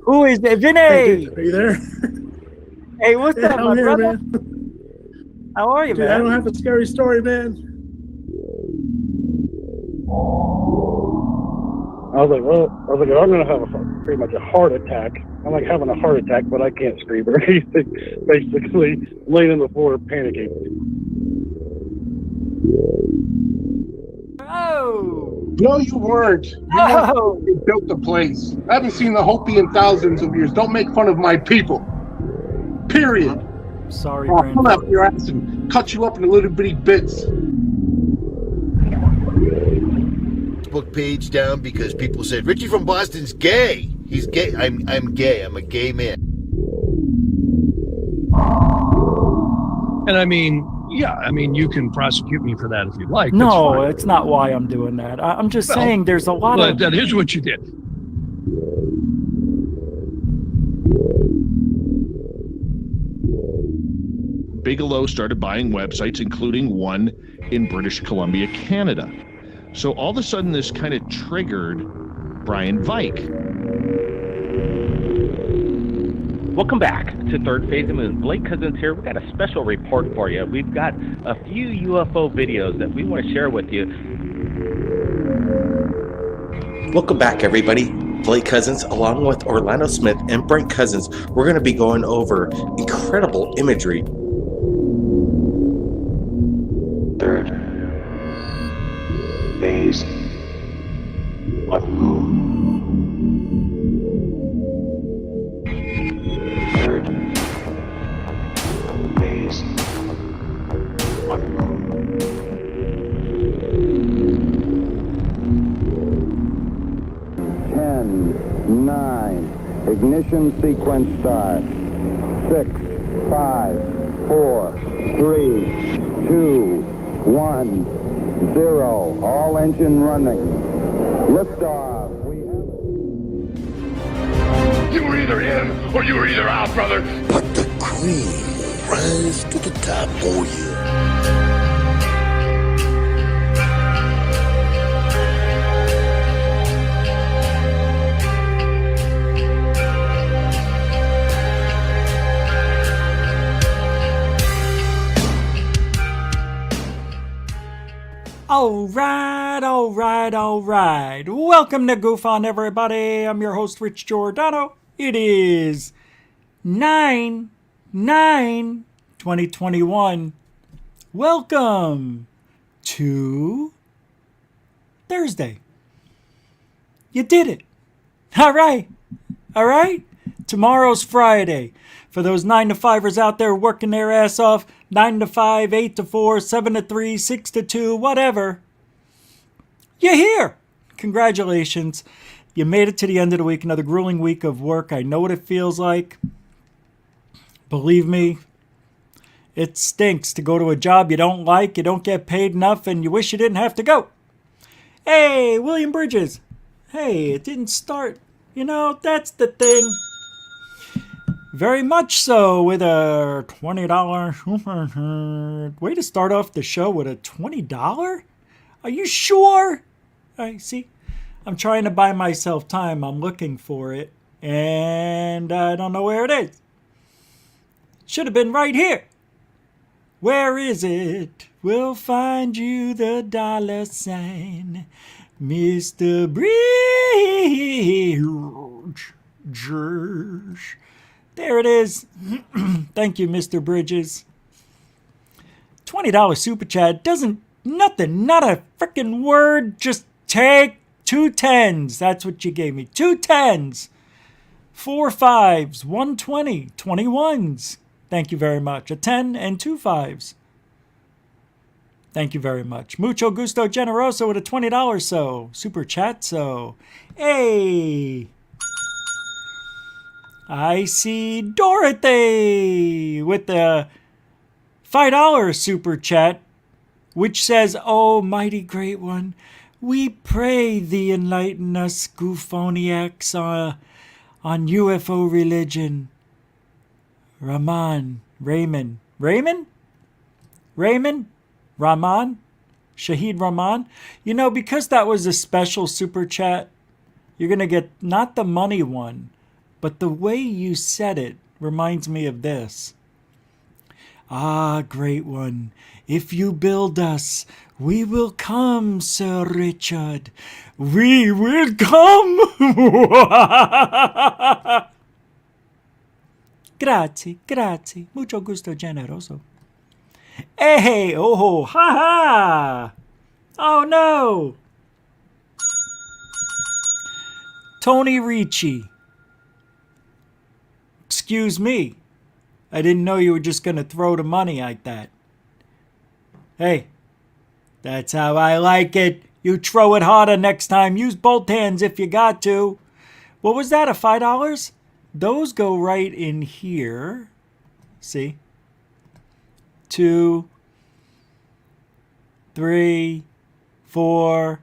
Who is it? Vinny! Hey, dude, are you there? Hey, what's Yeah, up, I'm my here, brother? man. How are you, Dude, man? I don't have a scary story, man. I was like, I'm gonna have pretty much a heart attack. I'm like having a heart attack, but I can't scream or anything. Basically, laying on the floor panicking. Oh! No, you weren't. You built the place. I haven't seen the Hopi in thousands of years. Don't make fun of my people. Period. Sorry, I'll pull grandfather. out your ass and cut you up into little bitty bits. Facebook page down because people said Richie from Boston's gay. He's gay. I'm gay. I'm a gay man. And I mean, yeah, I mean, you can prosecute me for that if you like. No, it's not why I'm doing that. I'm just saying there's a lot of... That is what you did. Bigelow started buying websites, including one in British Columbia, Canada. So all of a sudden, this kind of triggered Brian Vike. Welcome back to Third Phase of the Moon. Blake Cousins here. We've got a special report for you. We've got a few UFO videos that we want to share with you. Welcome back, everybody. Blake Cousins, along with Orlando Smith and Brent Cousins, we're going to be going over incredible imagery. Third phase of moon. Third phase of moon. 10, 9, ignition sequence start. 6, 5, 4, 3, 2, 1, 0. All engine running. Liftoff. You were either in or you were either out, brother. But the cream will rise to the top for you. All right. Welcome to GUFON, everybody. I'm your host, Rich Giordano. It is 9/9/2021. Welcome to Thursday. You did it. All right. Tomorrow's Friday. For those 9-to-5ers out there working their ass off, 9 to 5, 8 to 4, 7 to 3, 6 to 2, whatever. You're here. Congratulations. You made it to the end of the week, another grueling week of work. I know what it feels like. Believe me, it stinks to go to a job you don't like, you don't get paid enough, and you wish you didn't have to go. Hey, William Bridges. Hey, it didn't start. You know, that's the thing. Very much so, with a $20. Way to start off the show with a $20? Are you sure? I see. I'm trying to buy myself time. I'm looking for it. And I don't know where it is. Should have been right here. Where is it? We'll find you the $sign. Mr. Bridge. There it is. Thank you, Mr. Bridges. $20 super chat doesn't, nothing, not a freaking word. Just take 2 10s. That's what you gave me. 2 10s. 4 5s. 1 20. 21s. Thank you very much. A 10 and 2 5s. Thank you very much. Mucho gusto generoso with a $20 so. Super chat so. Hey. I see Dorothy with the $5 super chat, which says, "Oh, mighty great one, we pray thee enlighten us goofoniacs on UFO religion." Raman. Shahid Rahman. You know, because that was a special super chat, you're going to get not the money one, but the way you said it reminds me of this. Ah, great one. If you build us, we will come, Sir Richard. We will come. Grazie, grazie. Mucho gusto, generoso. Hey, oh, ha ha. Oh no. Tony Ricci. Excuse me. I didn't know you were just going to throw the money like that. Hey, that's how I like it. You throw it harder next time. Use both hands if you got to. What was that, a $5? Those go right in here. See? 2, 3, 4.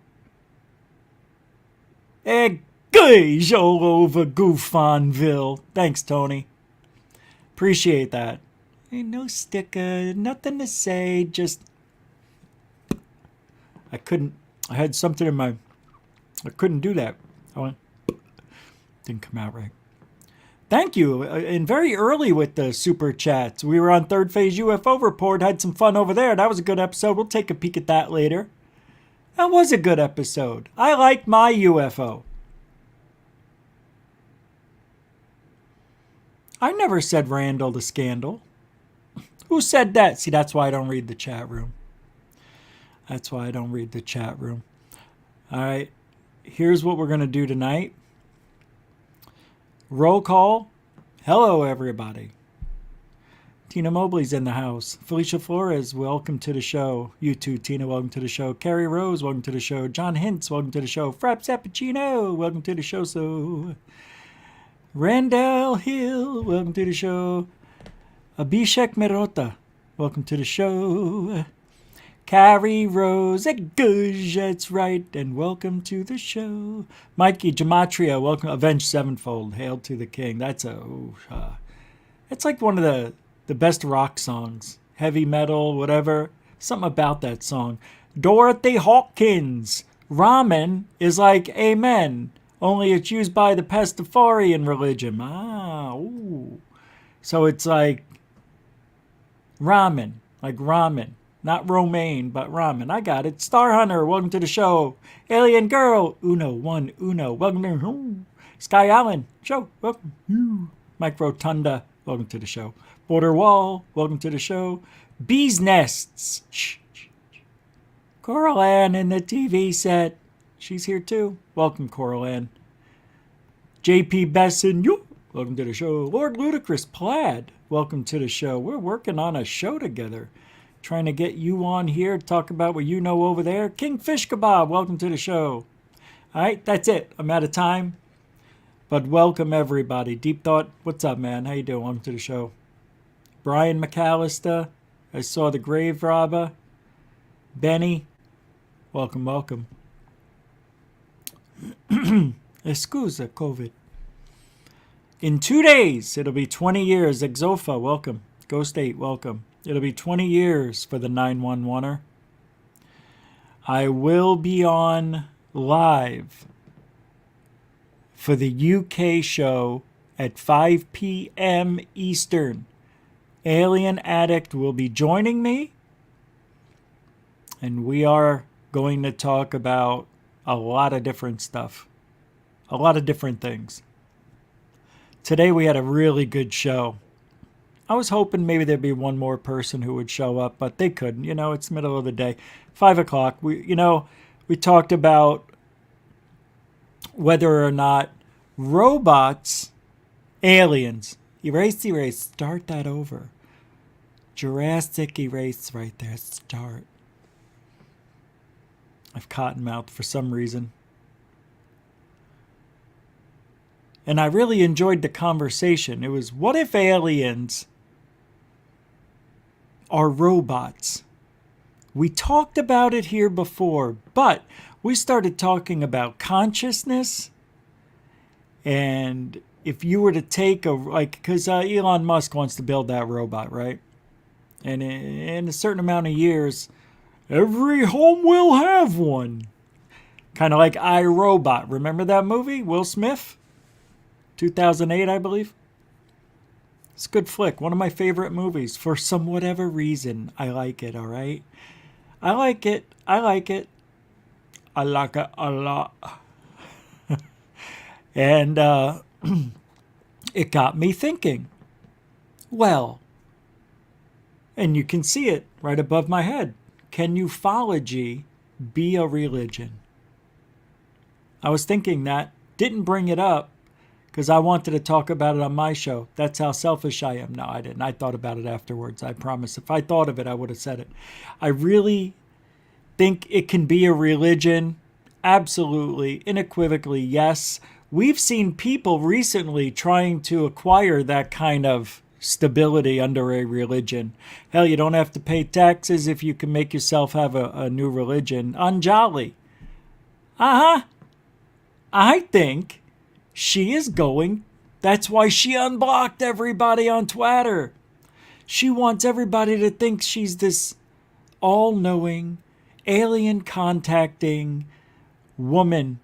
Eggs all over Gufonville. Thanks, Tony. Appreciate that. Ain't no sticker, nothing to say, just... I had something in my... I couldn't do that. I went... Didn't come out right. Thank you. And very early with the super chats. We were on Third Phase UFO Report, had some fun over there. That was a good episode. We'll take a peek at that later. That was a good episode. I like my UFO. I never said Randall the Scandal. Who said that? See, that's why I don't read the chat room. That's why I don't read the chat room. All right. Here's what we're going to do tonight. Roll call. Hello, everybody. Tina Mobley's in the house. Felicia Flores, welcome to the show. You too, Tina, welcome to the show. Carrie Rose, welcome to the show. John Hintz, welcome to the show. Frapp Sappuccino, welcome to the show. So, Randall Hill, welcome to the show. Abhishek Merota, welcome to the show. Carrie Rose, Gush, that's right, and welcome to the show. Mikey Gematria, welcome. Avenged Sevenfold, Hail to the King. That's it's like one of the best rock songs. Heavy metal, whatever. Something about that song. Dorothy Hawkins, ramen is like amen. Only it's used by the Pastafarian religion. So it's like ramen, like ramen. Not romaine, but ramen. I got it. Star Hunter, welcome to the show. Alien Girl, Uno, welcome to Sky Allen, show, welcome. Mike Rotunda, welcome to the show. Border Wall, welcome to the show. Bees Nests, shh. Coral Ann in the TV set. She's here too. Welcome, Coral Ann. JP Besson, welcome to the show. Lord Ludicrous Plaid, welcome to the show. We're working on a show together. Trying to get you on here to talk about what you know over there. King Fish Kebab, welcome to the show. All right, that's it. I'm out of time. But welcome, everybody. Deep Thought, what's up, man? How you doing? Welcome to the show. Brian McAllister, I saw the Grave Robber. Benny, welcome, welcome. Excusa, COVID. In 2 days, it'll be 20 years. Exofa, welcome. Ghost 8, welcome. It'll be 20 years for the 911er. I will be on live for the UK show at 5 p.m. Eastern. Alien Addict will be joining me. And we are going to talk about a lot of different stuff. A lot of different things. Today we had a really good show. I was hoping maybe there'd be one more person who would show up, but they couldn't. You know, it's the middle of the day. 5 o'clock. We talked about whether or not robots, aliens, erase, start that over. Jurassic erase right there, start. I've cottonmouthed for some reason. And I really enjoyed the conversation. It was, what if aliens are robots? We talked about it here before, but we started talking about consciousness. And if you were to take because Elon Musk wants to build that robot, right? And in a certain amount of years, Every home will have one. Kind of like I, Robot. Remember that movie? Will Smith? 2008, I believe. It's a good flick. One of my favorite movies. For some whatever reason, I like it, all right? I like it. I like it. I like it a lot. And it got me thinking. Well, and you can see it right above my head. Can ufology be a religion? I was thinking that. Didn't bring it up because I wanted to talk about it on my show. That's how selfish I am. No, I didn't. I thought about it afterwards. I promise. If I thought of it, I would have said it. I really think it can be a religion. Absolutely. Unequivocally, yes. We've seen people recently trying to acquire that kind of stability under a religion. Hell, you don't have to pay taxes if you can make yourself have a new religion. Anjali. I think she is going. That's why she unblocked everybody on Twitter. She wants everybody to think she's this all-knowing, alien-contacting woman.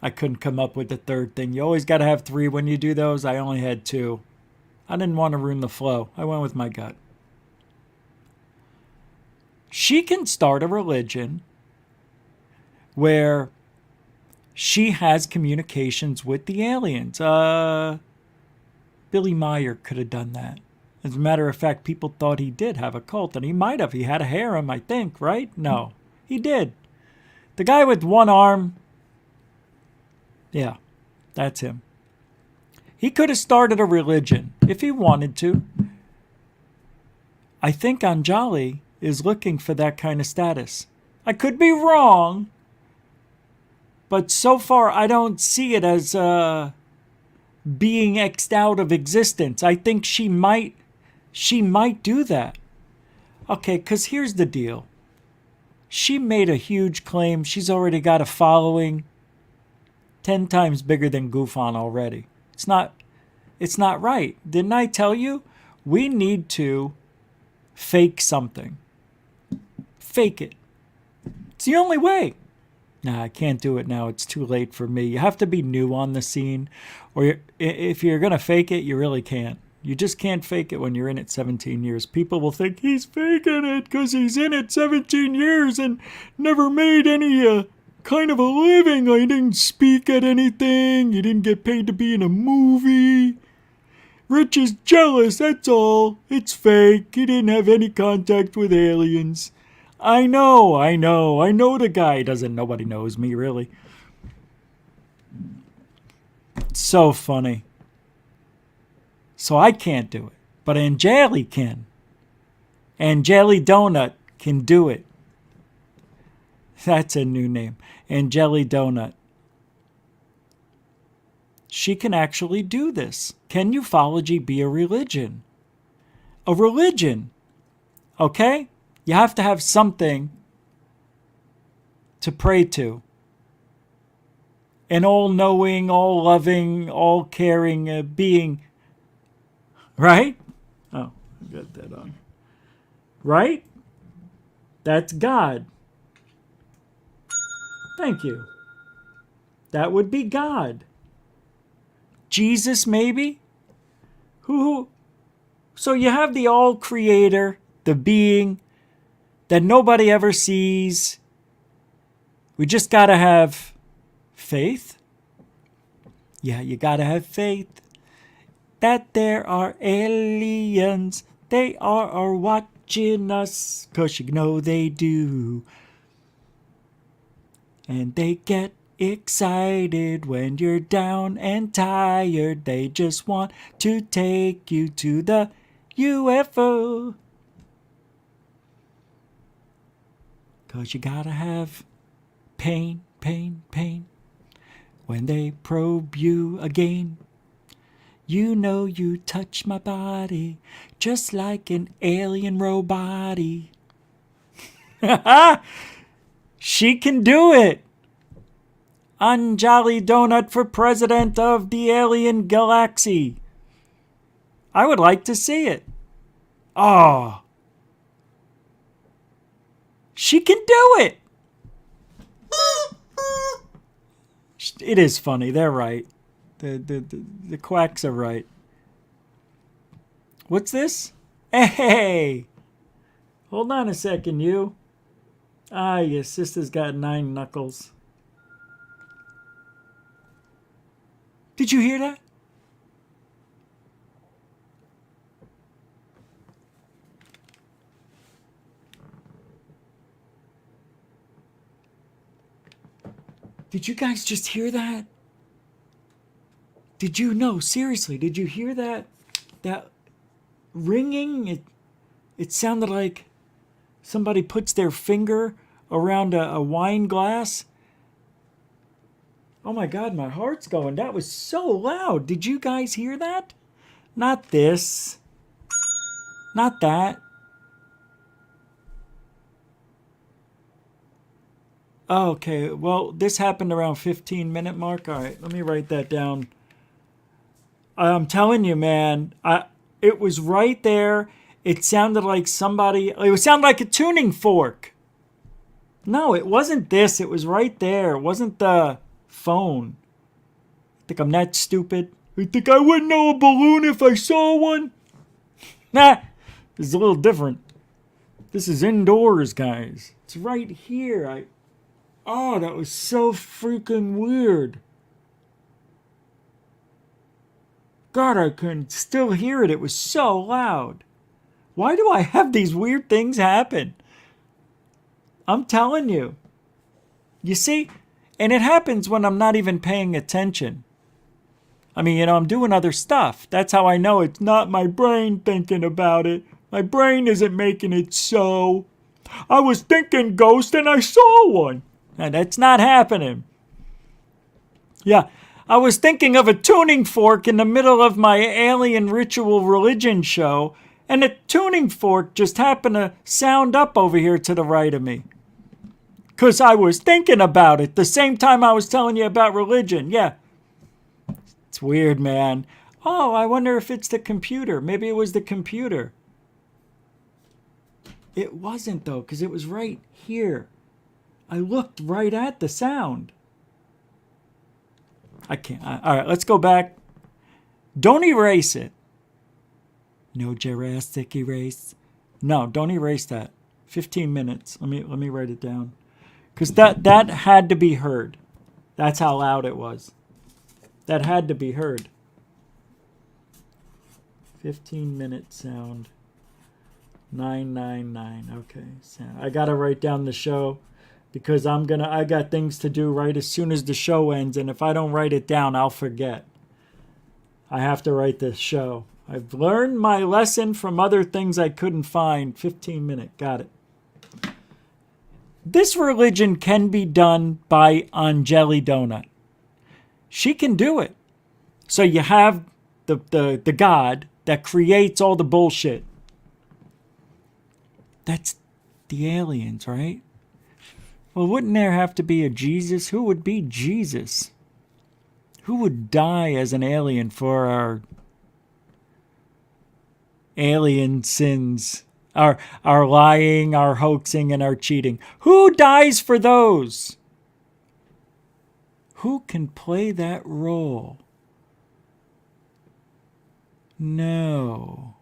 I couldn't come up with the third thing. You always got to have three when you do those. I only had two. I didn't want to ruin the flow. I went with my gut. She can start a religion where she has communications with the aliens. Billy Meyer could have done that. As a matter of fact, people thought he did have a cult, and he might have. He had a harem, I think, right? No, he did. The guy with one arm, yeah, that's him. He could have started a religion if he wanted to. I think Anjali is looking for that kind of status. I could be wrong, but so far I don't see it as being X'd out of existence. I think she might do that. Okay, because here's the deal. She made a huge claim. She's already got a following 10 times bigger than GUFON already. It's not right. Didn't I tell you? We need to fake something. Fake it. It's the only way. Nah, I can't do it now. It's too late for me. You have to be new on the scene. Or if you're going to fake it, you really can't. You just can't fake it when you're in it 17 years. People will think he's faking it because he's in it 17 years and never made any kind of a living. I didn't speak at anything. You didn't get paid to be in a movie. Rich is jealous, that's all. It's fake. He didn't have any contact with aliens. I know the guy. Nobody knows me, really. It's so funny. So I can't do it. But Anjali can. Anjali Donut can do it. That's a new name. Anjali Donut. She can actually do this. Can ufology be a religion? A religion. Okay? You have to have something to pray to. An all-knowing, all-loving, all-caring being. Right? Oh, I got that on. Right? That's God. Thank you. That would be God. Jesus, maybe? Who? So you have the all-creator, the being that nobody ever sees. We just got to have faith. Yeah, you got to have faith that there are aliens. They are watching us, 'cause you know they do. And they get excited when you're down and tired. They just want to take you to the UFO. 'Cause you gotta have pain, pain, pain when they probe you again. You know you touch my body just like an alien robot. She can do it. Anjali Donut for president of the alien galaxy. I would like to see it. Oh. She can do it. It is funny. They're right. The quacks are right. What's this? Hey! Hold on a second, you. Ah, your sister's got 9 knuckles. Did you hear that? Did you guys just hear that? Did you know? Seriously, did you hear that? That ringing? It sounded like somebody puts their finger around a wine glass. Oh my God, my heart's going. That was so loud. Did you guys hear that? Not this. Not that. Oh, okay, well, this happened around 15-minute mark. All right, let me write that down. I'm telling you, man, it was right there. It sounded like somebody, it sounded like a tuning fork. No, it wasn't this. It was right there. It wasn't the phone. I think I'm that stupid. I think I wouldn't know a balloon if I saw one. Nah, this is a little different. This is indoors, guys. It's right here. Oh, that was so freaking weird. God, I can still hear it. It was so loud. Why do I have these weird things happen? I'm telling you. You see? And it happens when I'm not even paying attention. I mean, I'm doing other stuff. That's how I know it's not my brain thinking about it. My brain isn't making it so. I was thinking ghost and I saw one. And that's not happening. Yeah, I was thinking of a tuning fork in the middle of my alien ritual religion show, and the tuning fork just happened to sound up over here to the right of me. Because I was thinking about it the same time I was telling you about religion. Yeah. It's weird, man. Oh, I wonder if it's the computer. Maybe it was the computer. It wasn't, though, because it was right here. I looked right at the sound. I can't. All right, let's go back. Don't erase it. No Jurassic erase. No, don't erase that. 15 minutes. Let me write it down. Because that had to be heard. That's how loud it was. That had to be heard. 15-minute sound. 999. Okay. So I got to write down the show. Because I got things to do right as soon as the show ends, and if I don't write it down, I'll forget. I have to write this show. I've learned my lesson from other things I couldn't find. 15-minute, got it. This religion can be done by Anjali Donut. She can do it. So you have the God that creates all the bullshit. That's the aliens, right? Well, wouldn't there have to be a Jesus? Who would be Jesus? Who would die as an alien for our alien sins? Our lying, our hoaxing, and our cheating. Who dies for those? Who can play that role? No.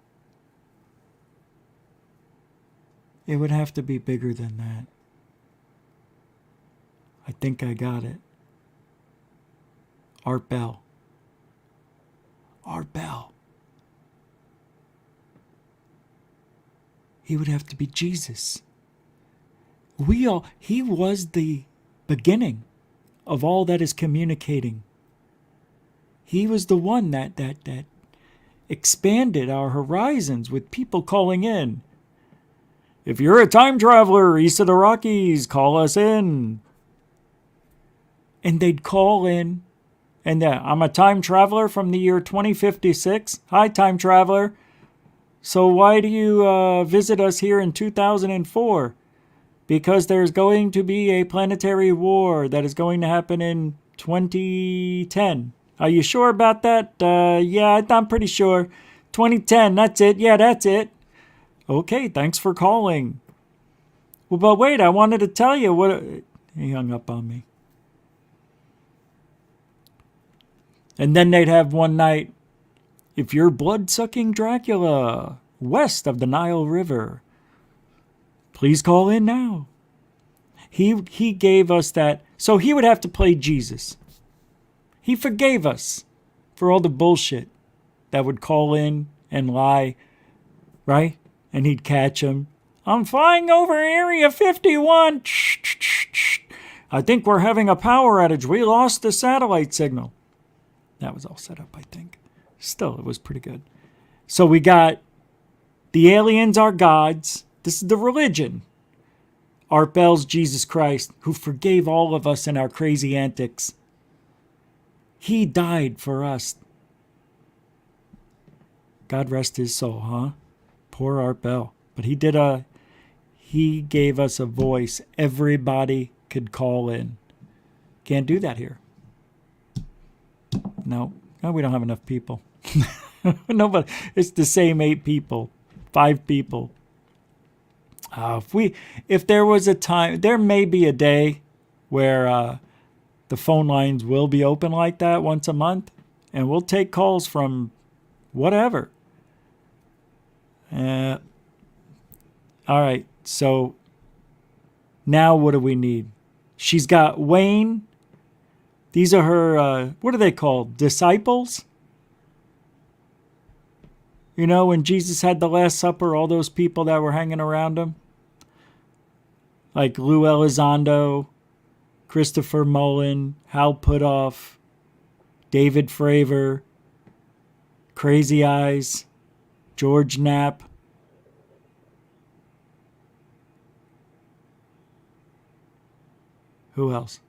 It would have to be bigger than that. I think I got it. Art Bell. Art Bell. He would have to be Jesus. He was the beginning of all that is communicating. He was the one that expanded our horizons with people calling in. If you're a time traveler east of the Rockies, call us in. And they'd call in, and I'm a time traveler from the year 2056. Hi, time traveler. So why do you visit us here in 2004? Because there's going to be a planetary war that is going to happen in 2010. Are you sure about that? Yeah, I'm pretty sure. 2010, that's it. Yeah, that's it. Okay, thanks for calling. Well, but wait, I wanted to tell you what... He hung up on me. And then they'd have one night, if you're blood-sucking Dracula west of the Nile River, please call in now. He gave us that. So he would have to play Jesus. He forgave us for all the bullshit that would call in and lie, right? And he'd catch him. I'm flying over Area 51. I think we're having a power outage. We lost the satellite signal. That was all set up, I think. Still, it was pretty good. So we got the aliens are gods. This is the religion. Art Bell's Jesus Christ, who forgave all of us in our crazy antics. He died for us. God rest his soul, huh? Poor Art Bell. But he gave us a voice everybody could call in. Can't do that here. No, we don't have enough people. Nobody. It's the same 8 people, 5 people. If there was a time, there may be a day where the phone lines will be open like that once a month, and we'll take calls from whatever. All right, so now what do we need? She's got Wayne. These are her, what are they called? Disciples? You know, when Jesus had the Last Supper, all those people that were hanging around him? Like Lou Elizondo, Christopher Mullen, Hal Puthoff, David Fravor, Crazy Eyes, George Knapp. Who else?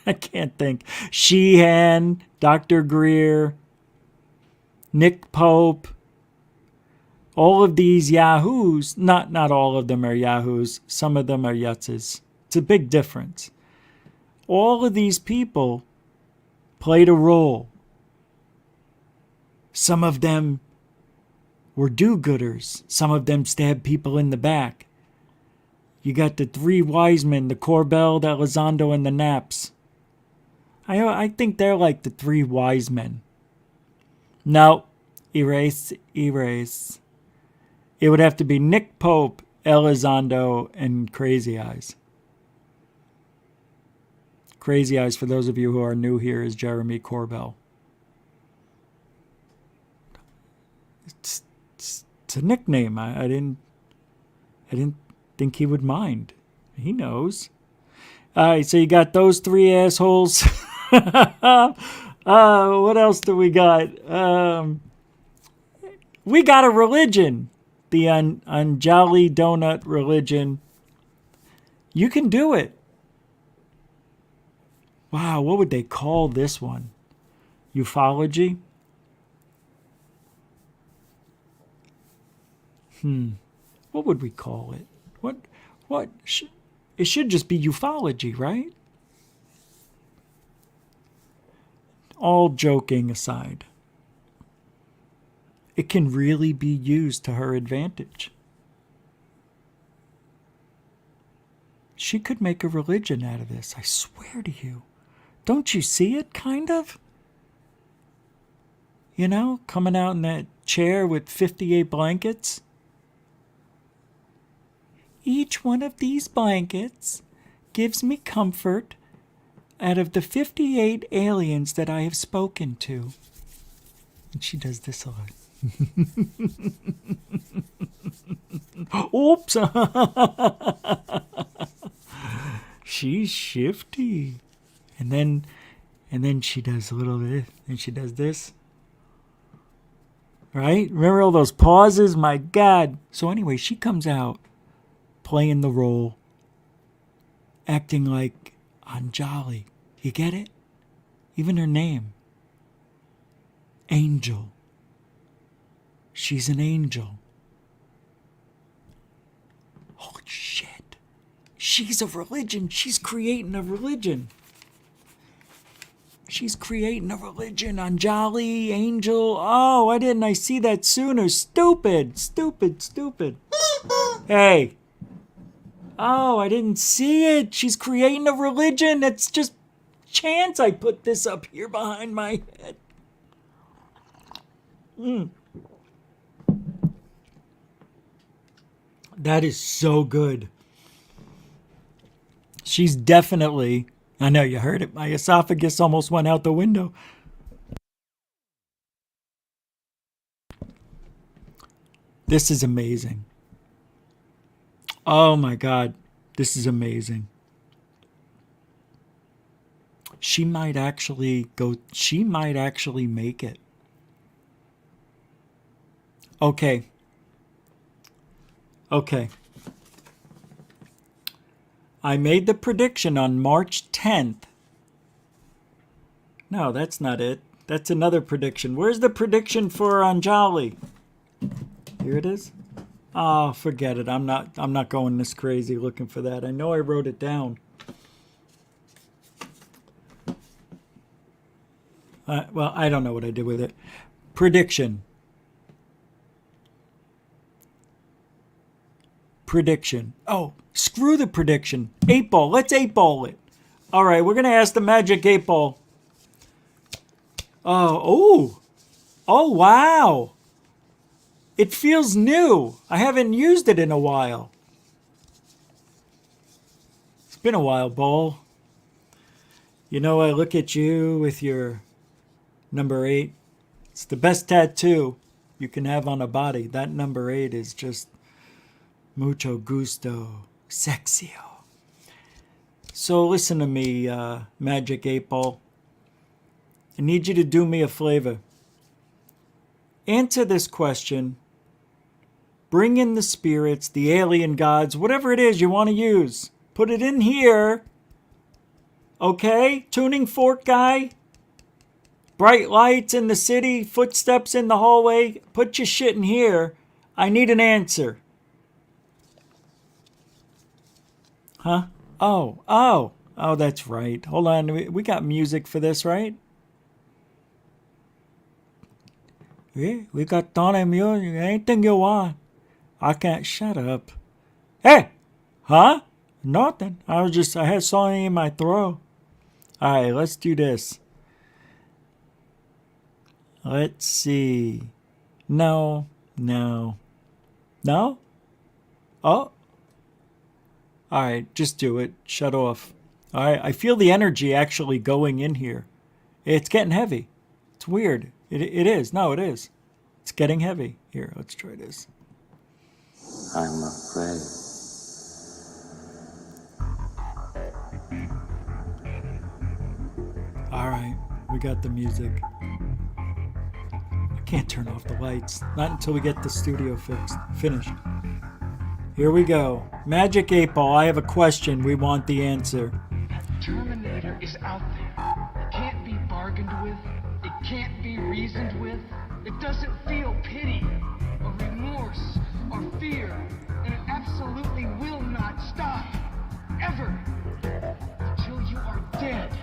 I can't think. Sheehan, Dr. Greer, Nick Pope. All of these yahoos, not all of them are yahoos. Some of them are yutzes. It's a big difference. All of these people played a role. Some of them were do-gooders. Some of them stabbed people in the back. You got the 3 wise men, the Corbell, the Elizondo, and the Knapps. I think they're like the 3 wise men. No, erase. It would have to be Nick Pope, Elizondo, and Crazy Eyes. Crazy Eyes, for those of you who are new here, is Jeremy Corbell. It's a nickname. I didn't think he would mind. He knows. All right, so you got those 3 assholes. What else do we got? We got a religion. The Anjali donut religion. You can do it. Wow, what would they call this one? UFOlogy? What would we call it? What? It should just be ufology, right? All joking aside, it can really be used to her advantage. She could make a religion out of this, I swear to you. Don't you see it, kind of? You know, coming out in that chair with 58 blankets. Each one of these blankets gives me comfort out of the 58 aliens that I have spoken to. And she does this a lot. Oops. She's shifty. And then she does a little bit, and she does this. Right? Remember all those pauses? My God. So anyway, she comes out playing the role, acting like Anjali. You get it? Even her name. Angel. She's an angel. Holy shit. She's a religion. She's creating a religion. She's creating a religion. Anjali, angel. Oh, why didn't I see that sooner? Stupid. Hey. Oh, I didn't see it. She's creating a religion. It's just chance I put this up here behind my head. That is so good. She's definitely, I know you heard it, my esophagus almost went out the window. This is amazing. Oh my God, this is amazing. She might actually make it. Okay. I made the prediction on March 10th. No, that's not it. That's another prediction. Where's the prediction for Anjali? Here it is. Oh, forget it. I'm not going this crazy looking for that. I know I wrote it down. Well, I don't know what I did with it. Prediction. Oh, screw the prediction. 8-ball. Let's 8-ball it. All right, we're going to ask the magic 8-ball. Oh, wow. It feels new. I haven't used it in a while. It's been a while, ball. You know, I look at you with your number 8. It's the best tattoo you can have on a body. That number 8 is just mucho gusto, sexio. So listen to me, Magic 8-Ball. I need you to do me a favor. Answer this question. Bring in the spirits, the alien gods, whatever it is you want to use. Put it in here. Okay? Tuning fork guy? Bright lights in the city, footsteps in the hallway. Put your shit in here. I need an answer. Huh? Oh, that's right. Hold on. We got music for this, right? Yeah, we got Donnie music. Anything you want. I can't shut up. Hey! Huh? Nothing. I had something in my throat. Alright, let's do this. Let's see. No? Oh? Alright, just do it. Shut off. Alright, I feel the energy actually going in here. It's getting heavy. It's weird. It is. No, it is. It's getting heavy. Here, let's try this. I'm afraid. Alright, we got the music. I can't turn off the lights. Not until we get the studio finished. Here we go. Magic 8-Ball, I have a question. We want the answer. Terminator is out there. It can't be bargained with. It can't be reasoned with. It doesn't feel pity or remorse or fear. And it absolutely will not stop. Ever. Until you are dead.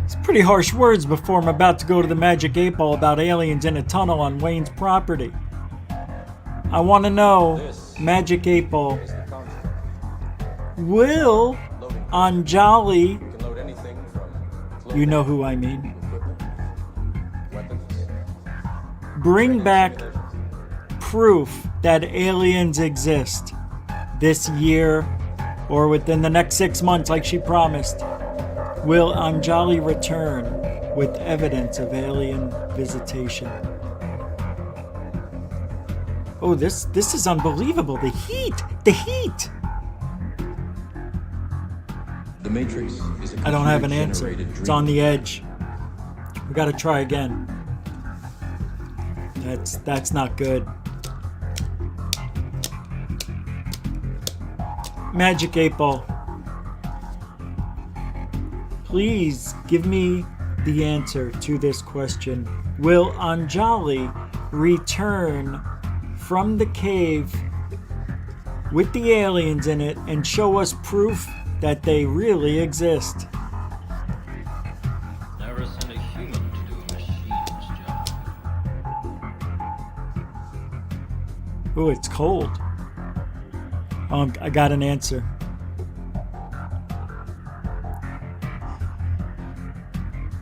It's pretty harsh words before I'm about to go to the Magic 8-Ball about aliens in a tunnel on Wayne's property. I want to know, Magic 8-Ball, will Anjali, you know who I mean, bring back proof that aliens exist this year or within the next 6 months like she promised? Will Anjali return with evidence of alien visitation? Oh, this is unbelievable. The heat. The Matrix is a I don't have an answer. It's on the edge. We got to try again. That's not good. Magic 8-Ball. Please give me the answer to this question. Will Anjali return from the cave with the aliens in it and show us proof that they really exist? Never send a human to do a machine's job. Oh, it's cold. I got an answer.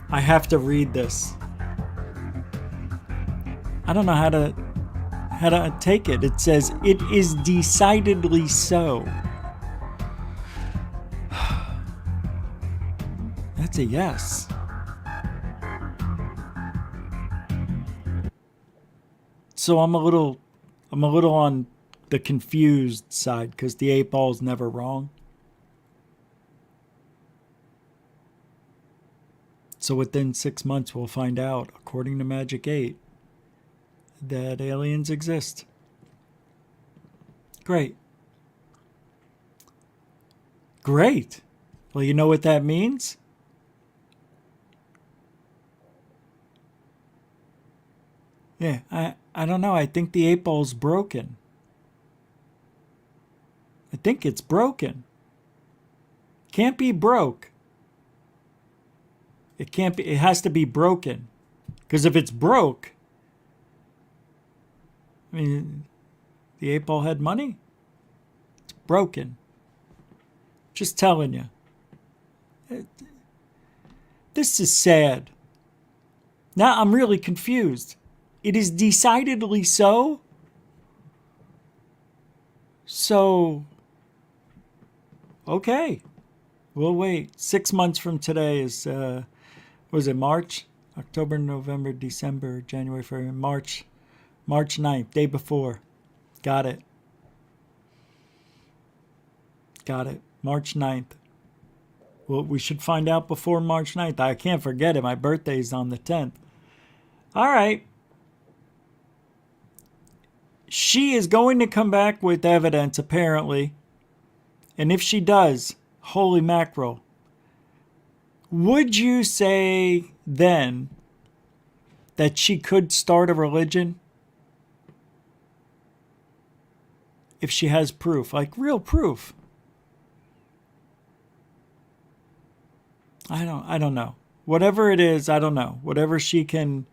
I have to read this. I don't know how to take it. It says, it is decidedly so. That's a yes. So I'm a little on the confused side because the 8 ball's never wrong. So within 6 months, we'll find out, according to Magic 8, that aliens exist. Great. Great. Well, you know what that means? Yeah, I don't know. I think the 8 ball's broken. I think it's broken. Can't be broke. It can't be. It has to be broken. Because if it's broke, I mean, the 8 ball had money. It's broken. Just telling you. This is sad. Now I'm really confused. It is decidedly so. So, okay. We'll wait. 6 months from today is, was it March? October, November, December, January, February, March 9th, day before. Got it. Got it. March 9th. Well, we should find out before March 9th. I can't forget it. My birthday's on the 10th. All right. She is going to come back with evidence, apparently. And if she does, holy mackerel. Would you say then that she could start a religion? If she has proof, like real proof. I don't know. Whatever it is, I don't know. Whatever she can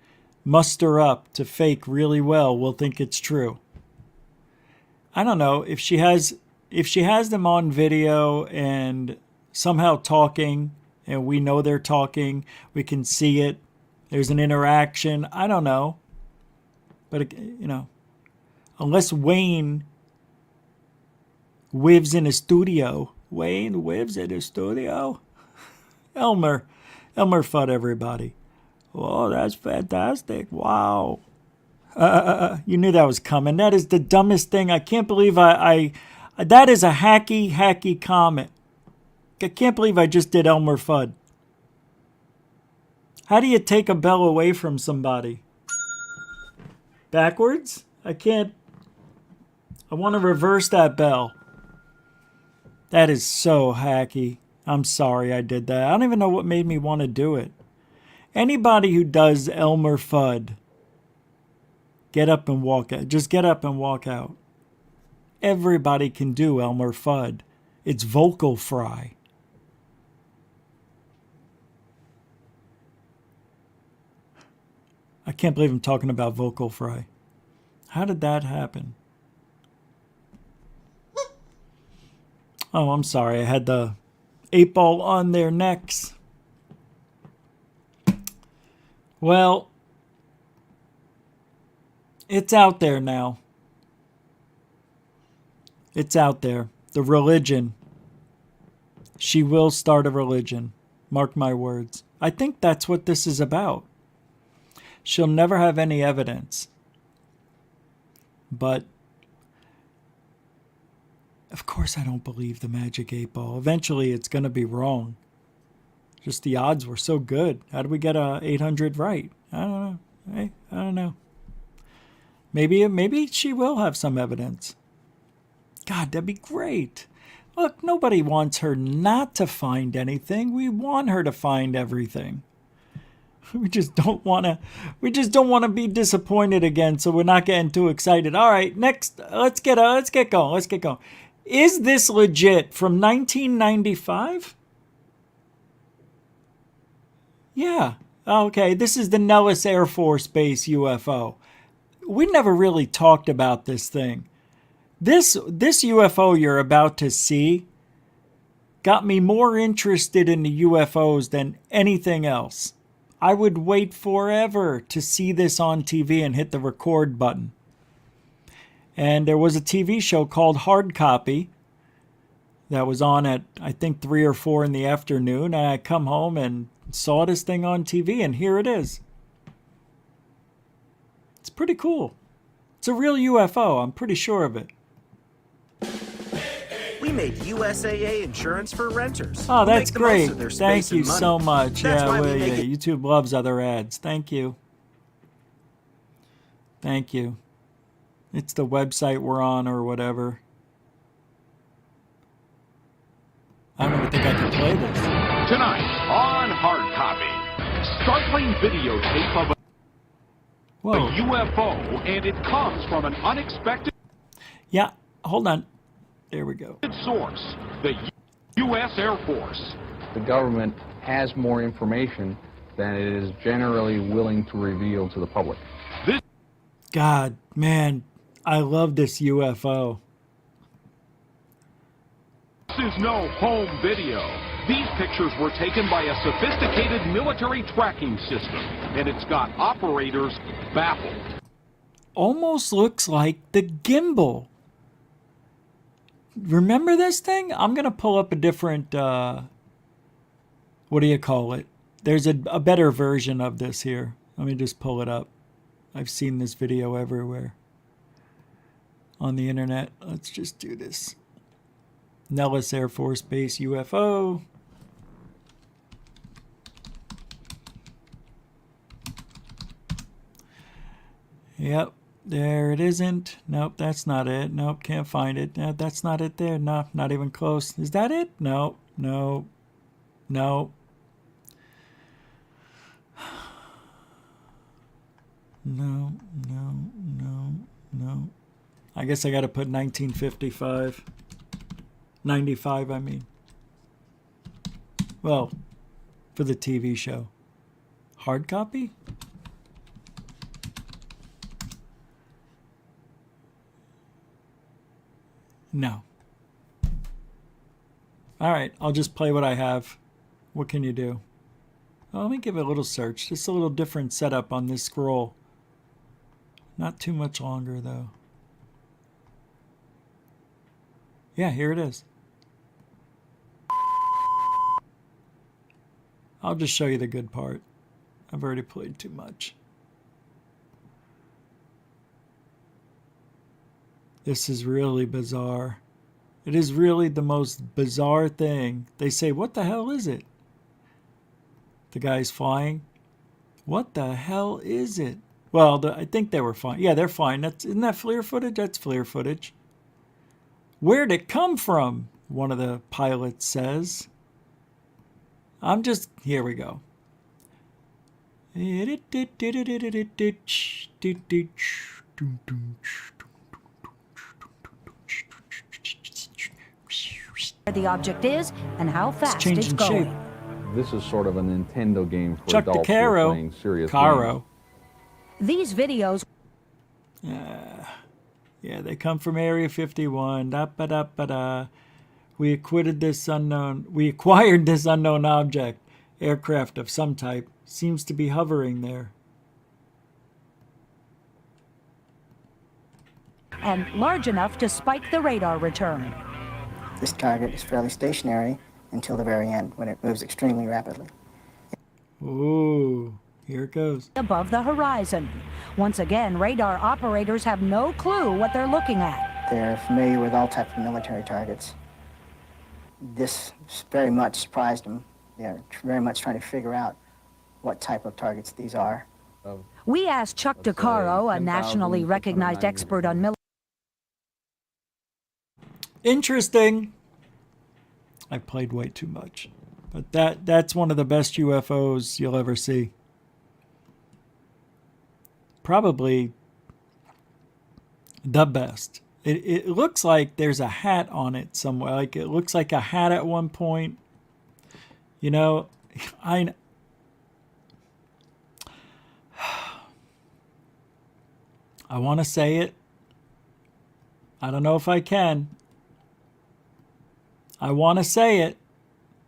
muster up to fake really well, we'll think it's true. I don't know if she has them on video and somehow talking, and we know they're talking, we can see it. There's an interaction. I don't know, but unless Wayne lives in a studio. Wayne lives in a studio. Elmer Fudd, everybody. Oh, that's fantastic! Wow. You knew that was coming. That is the dumbest thing. I can't believe that is a hacky comment. I can't believe I just did Elmer Fudd. How do you take a bell away from somebody? Backwards? I can't. I want to reverse that bell. That is so hacky. I'm sorry I did that. I don't even know what made me want to do it. Anybody who does Elmer Fudd, get up and walk out. Just get up and walk out. Everybody can do Elmer Fudd. It's vocal fry. I can't believe I'm talking about vocal fry. How did that happen? Oh, I'm sorry. I had the 8 ball on their necks. Well, it's out there now. It's out there. The religion. She will start a religion. Mark my words. I think that's what this is about. She'll never have any evidence. But, of course I don't believe the magic 8 ball. Eventually it's going to be wrong. Just the odds were so good. How did we get a 800 right? I don't know. Hey, I don't know. Maybe she will have some evidence. God, that'd be great. Look, nobody wants her not to find anything. We want her to find everything. We just don't want to be disappointed again, so we're not getting too excited. All right, next, let's get going. Is this legit from 1995? Yeah. Okay, this is the Nellis Air Force Base UFO. We never really talked about this thing. This UFO you're about to see got me more interested in the UFOs than anything else. I would wait forever to see this on TV and hit the record button. And there was a TV show called Hard Copy that was on at, I think, 3 or 4 in the afternoon. And I come home and saw this thing on TV, and here it is. It's pretty cool. It's a real UFO. I'm pretty sure of it. We made USAA insurance for renters. Oh, that's Who make the most great. of their Thank space you and money. so much. That's Yeah, why well, we make yeah, it. YouTube loves other ads. Thank you. Thank you. It's the website we're on or whatever. I don't even think I can play this. Tonight on Hard Copy, startling videotape of a UFO, and it comes from an unexpected Yeah, hold on. There we go. source, the U.S. Air Force. The government has more information than it is generally willing to reveal to the public. God, man, I love this UFO. This is no home video. These pictures were taken by a sophisticated military tracking system, and it's got operators baffled. Almost looks like the gimbal. Remember this thing? I'm going to pull up a different, what do you call it? There's a better version of this here. Let me just pull it up. I've seen this video everywhere on the internet. Let's just do this. Nellis Air Force Base UFO. Yep, there it isn't. Nope, that's not it. Nope, can't find it. No, that's not it there. No, not even close. Is that it? No, no, no. No, no, no, no. I guess I got to put 1955. 95, I mean. Well, for the TV show. Hard copy? No. All right, I'll just play what I have. What can you do? Oh, let me give it a little search. Just a little different setup on this scroll. Not too much longer, though. Yeah, here it is. I'll just show you the good part. I've already played too much. This is really bizarre. It is really the most bizarre thing. They say, what the hell is it? The guy's flying. What the hell is it? Well, I think they were fine. Yeah, they're fine. Isn't that FLIR footage? That's FLIR footage. Where'd it come from? One of the pilots says. Here we go. Where the object is and how fast it's going. Shape. This is sort of a Nintendo game for Chuck the adults who are Caro. playing serious Caro. games. These videos. Yeah, they come from Area 51. Da-ba-da-ba-da. We acquired this unknown object, aircraft of some type, seems to be hovering there. And large enough to spike the radar return. This target is fairly stationary until the very end, when it moves extremely rapidly. Ooh, here it goes. Above the horizon. Once again, radar operators have no clue what they're looking at. They're familiar with all types of military targets. This very much surprised them. They're very much trying to figure out what type of targets these are. We asked Chuck DeCaro, a nationally recognized expert on military. Interesting. I played way too much. But that's one of the best UFOs you'll ever see. Probably the best. It looks like there's a hat on it somewhere. Like it looks like a hat at one point. You know, I want to say it. I don't know if I can. I want to say it,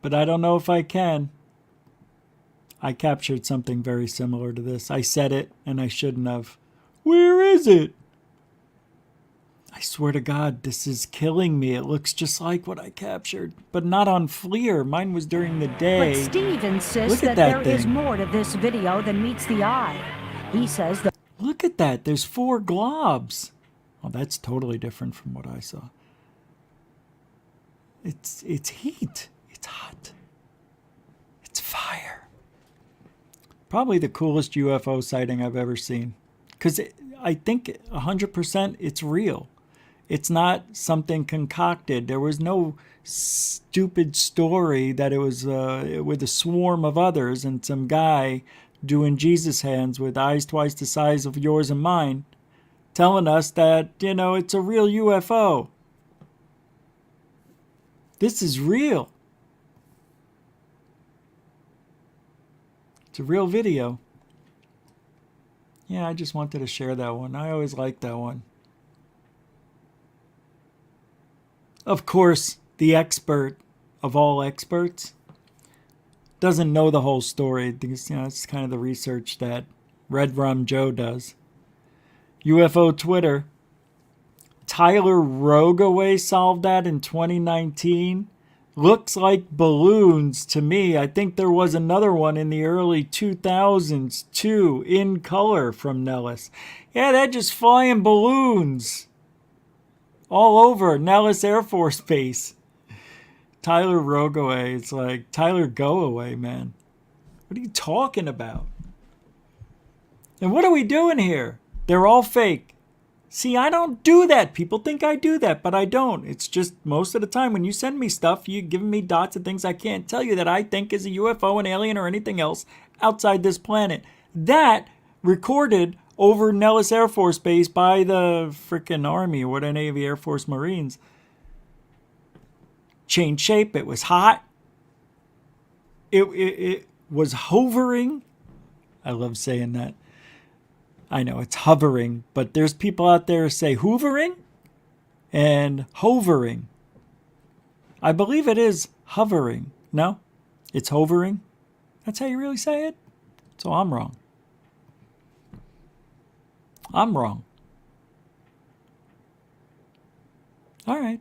but I don't know if I can. I captured something very similar to this. I said it, and I shouldn't have. Where is it? I swear to God, this is killing me. It looks just like what I captured, but not on FLIR. Mine was during the day. But Steve insists Look at that there thing. is more to this video than meets the eye. He says that... Look at that. There's 4 globs. Oh, that's totally different from what I saw. It's heat. It's hot. It's fire. Probably the coolest UFO sighting I've ever seen. Because I think 100% it's real. It's not something concocted. There was no stupid story that it was with a swarm of others and some guy doing Jesus hands with eyes twice the size of yours and mine telling us that, you know, it's a real UFO. This is real. It's a real video. Yeah, I just wanted to share that one. I always liked that one. Of course, the expert of all experts doesn't know the whole story because, you know, it's kind of the research that Red Rum Joe does. UFO Twitter. Tyler Rogaway solved that in 2019. Looks like balloons to me. I think there was another one in the early 2000s too, in color from Nellis. Yeah, they're just flying balloons all over Nellis Air Force Base. Tyler Rogaway. It's like, Tyler, go away, man. What are you talking about? And what are we doing here? They're all fake. See, I don't do that. People think I do that, but I don't. It's just most of the time when you send me stuff, you're giving me dots and things I can't tell you that I think is a UFO, an alien, or anything else outside this planet. That recorded over Nellis Air Force Base by the frickin' Army or the Navy, Air Force, Marines. Changed shape. It was hot. It was hovering. I love saying that. I know it's hovering, but there's people out there who say hoovering and hovering. I believe it is hovering. No, it's hovering. That's how you really say it? So I'm wrong. I'm wrong. All right.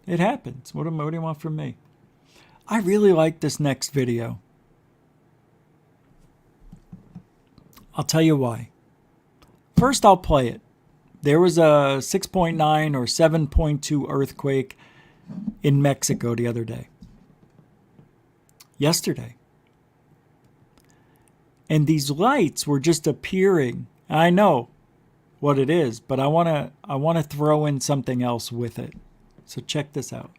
It happens. What do you want from me? I really like this next video. I'll tell you why. First, I'll play it. There was a 6.9 or 7.2 earthquake in Mexico the other day. Yesterday. And these lights were just appearing. I know what it is, but I want to throw in something else with it. So check this out.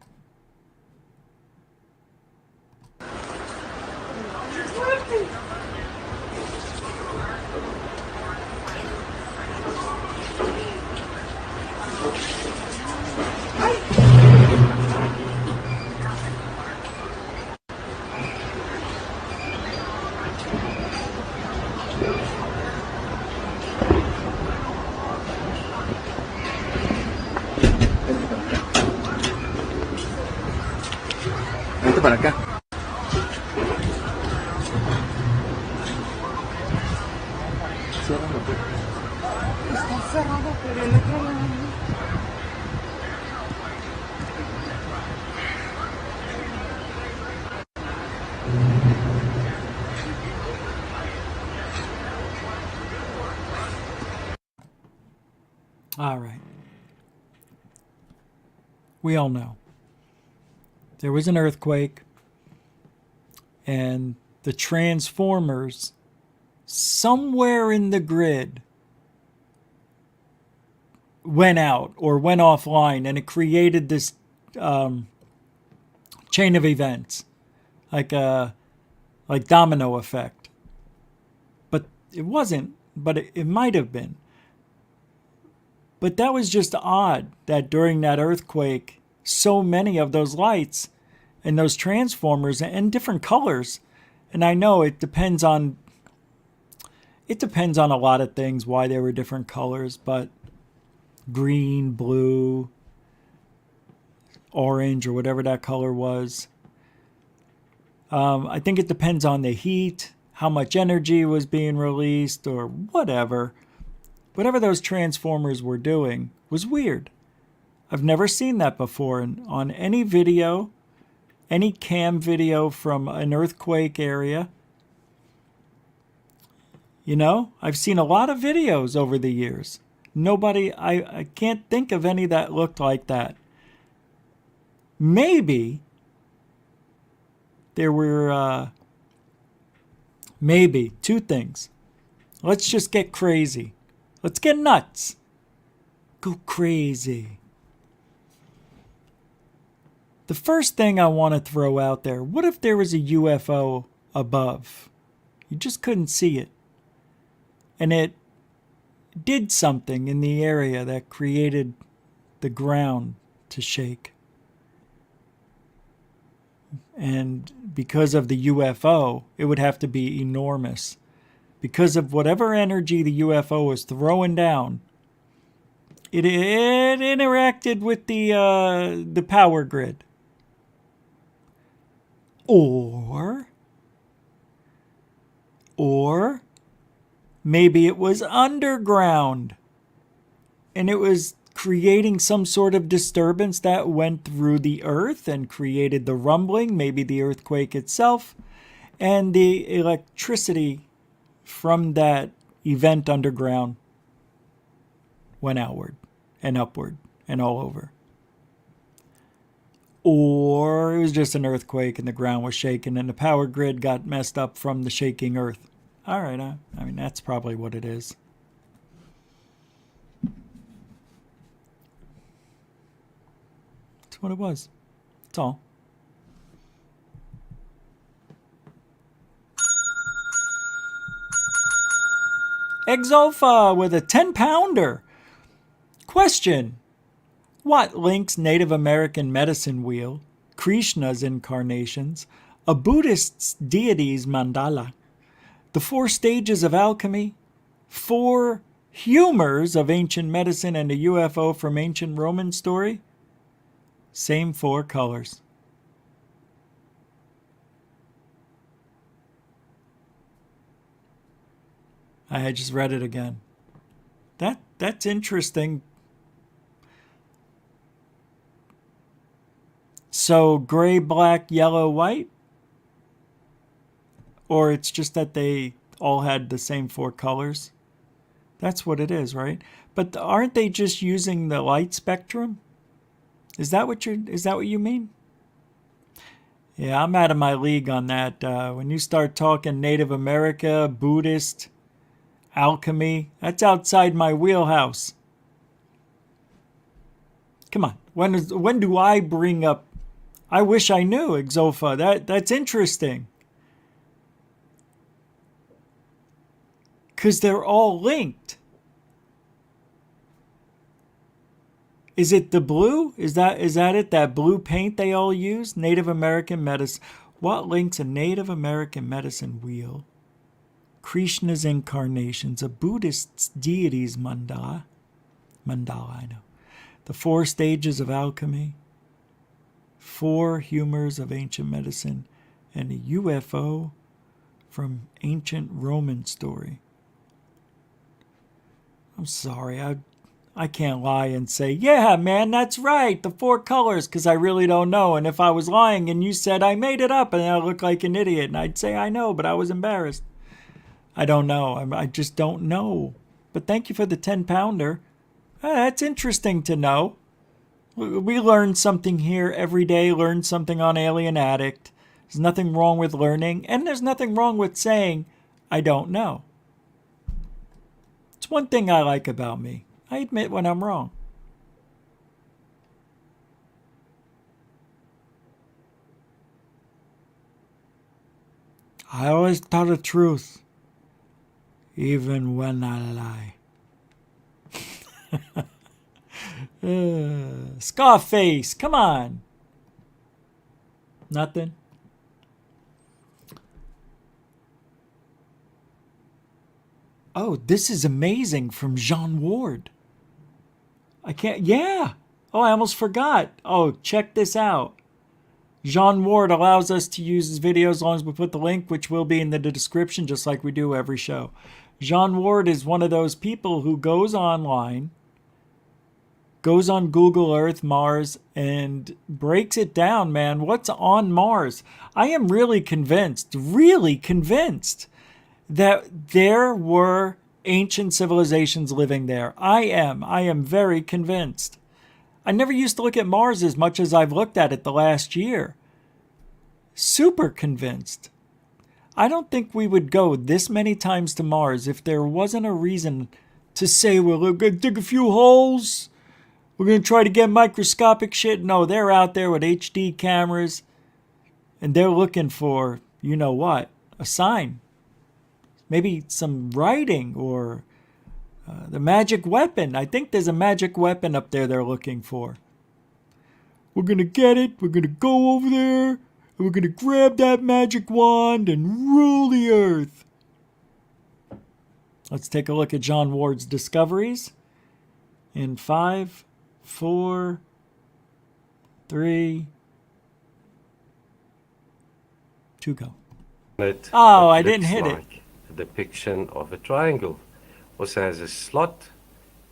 Vente para acá. Cierra la puerta. Está cerrado por el otro lado. All right. We all know. There was an earthquake, and the transformers somewhere in the grid went out or went offline, and it created this chain of events, like domino effect. But it wasn't, but it might have been. But that was just odd that during that earthquake, so many of those lights and those transformers and different colors. And I know it depends on a lot of things why they were different colors, but green, blue, orange, or whatever that color was. I think it depends on the heat, how much energy was being released, or whatever. Whatever those transformers were doing was weird. I've never seen that before on any video, any cam video from an earthquake area. You know, I've seen a lot of videos over the years. I can't think of any that looked like that. Maybe there were, maybe two things. Let's just get crazy. Let's get nuts. Go crazy. The first thing I want to throw out there, what if there was a UFO above? You just couldn't see it. And it did something in the area that created the ground to shake. And because of the UFO, it would have to be enormous. Because of whatever energy the UFO was throwing down, it interacted with the power grid. Or maybe it was underground and it was creating some sort of disturbance that went through the earth and created the rumbling, maybe the earthquake itself, and the electricity from that event underground went outward and upward and all over. Or it was just an earthquake and the ground was shaking and the power grid got messed up from the shaking earth. All right, I mean, that's probably what it is. That's what it was. That's all. Exofa with a 10-pounder. Question. What links Native American medicine wheel, Krishna's incarnations, a Buddhist deity's mandala, the 4 stages of alchemy, 4 humors of ancient medicine, and a UFO from ancient Roman story? Same 4 colors. I had just read it again. That's interesting. So gray, black, yellow, white? Or it's just that they all had the same 4 colors? That's what it is, right? But aren't they just using the light spectrum? Is that what you mean? Yeah, I'm out of my league on that. When you start talking Native America, Buddhist, alchemy, that's outside my wheelhouse. Come on. When do I bring up? I wish I knew, Exofa. That's interesting. Because they're all linked. Is it the blue? Is that it? That blue paint they all use? Native American medicine. What links a Native American medicine wheel? Krishna's incarnations, a Buddhist deity's mandala. Mandala, I know. The 4 stages of alchemy, 4 humors of ancient medicine, and a UFO from ancient Roman story. I'm sorry, I can't lie and say, yeah, man, that's right, the 4 colors, because I really don't know. And if I was lying and you said I made it up and I look like an idiot, and I'd say I know, but I was embarrassed. I don't know. I just don't know. But thank you for the 10-pounder. That's interesting to know. We learn something here every day, learn something on Alien Addict. There's nothing wrong with learning, and there's nothing wrong with saying, I don't know. It's one thing I like about me. I admit when I'm wrong. I always tell the truth, even when I lie. Scarface, come on. Nothing? Oh, this is amazing from Jean Ward. I can't. Yeah. Oh, I almost forgot. Oh, check this out. Jean Ward allows us to use his video as long as we put the link, which will be in the description, just like we do every show. Jean Ward is one of those people who goes online, goes on Google Earth, Mars, and breaks it down, man. What's on Mars? I am really convinced that there were ancient civilizations living there. I am very convinced. I never used to look at Mars as much as I've looked at it the last year. Super convinced. I don't think we would go this many times to Mars if there wasn't a reason to say, well, we're going to dig a few holes. We're going to try to get microscopic shit. No, they're out there with HD cameras. And they're looking for, you know what, a sign. Maybe some writing or the magic weapon. I think there's a magic weapon up there they're looking for. We're going to get it. We're going to go over there. And we're going to grab that magic wand and rule the earth. Let's take a look at John Ward's discoveries. In 5, 4, 3, 2, go. Oh, I didn't hit it. A depiction of a triangle. Also has a slot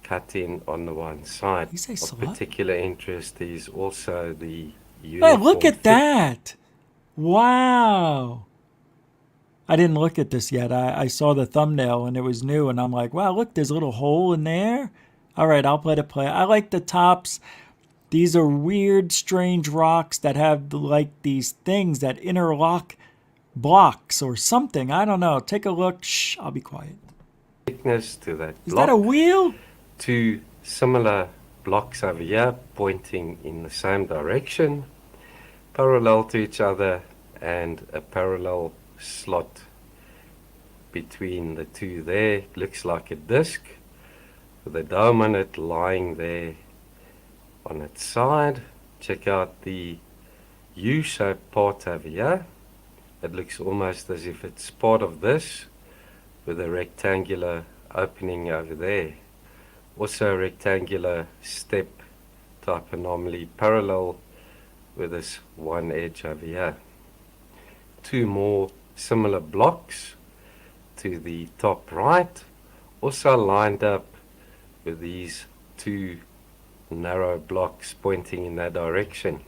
cut in on the one side. You say of slot? Particular interest is also the Hey, look at that. Wow. I didn't look at this yet. I saw the thumbnail and it was new and I'm like, wow, look, there's a little hole in there. All right, I'll let it play. I like the tops. These are weird, strange rocks that have like these things that interlock blocks or something. I don't know. Take a look. Shh, I'll be quiet. Thickness to that Is block. that a wheel? Two similar blocks over here pointing in the same direction, parallel to each other, and a parallel slot between the two there. Looks like a disc with a dome on it lying there on its side. Check out the U-shaped part over here. It looks almost as if it's part of this with a rectangular opening over there. Also a rectangular step type anomaly parallel with this one edge over here. Two more similar blocks to the top right, also lined up with these two narrow blocks pointing in that direction.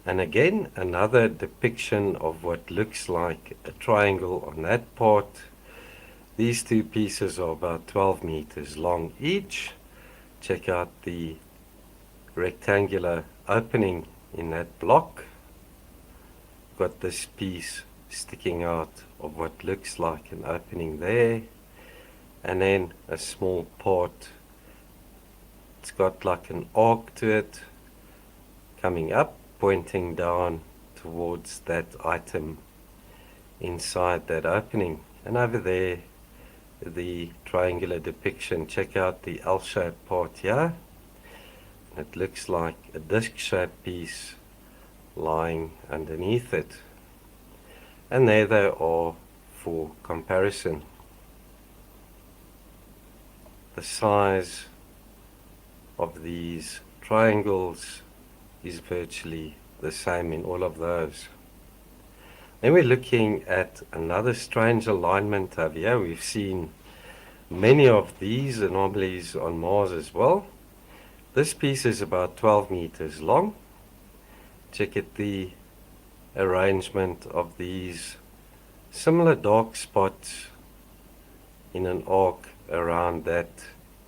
And again, another depiction of what looks like a triangle on that part. These two pieces are about 12 meters long each. Check out the rectangular opening in that block. Got this piece sticking out of what looks like an opening there. And then a small part. It's got like an arc to it coming up, pointing down towards that item inside that opening. And over there, the triangular depiction. Check out the L-shaped part here. It looks like a disc-shaped piece lying underneath it. And there they are for comparison. The size of these triangles is virtually the same in all of those. Then we're looking at another strange alignment over here. We've seen many of these anomalies on Mars as well. This piece is about 12 meters long. Check at the arrangement of these similar dark spots in an arc around that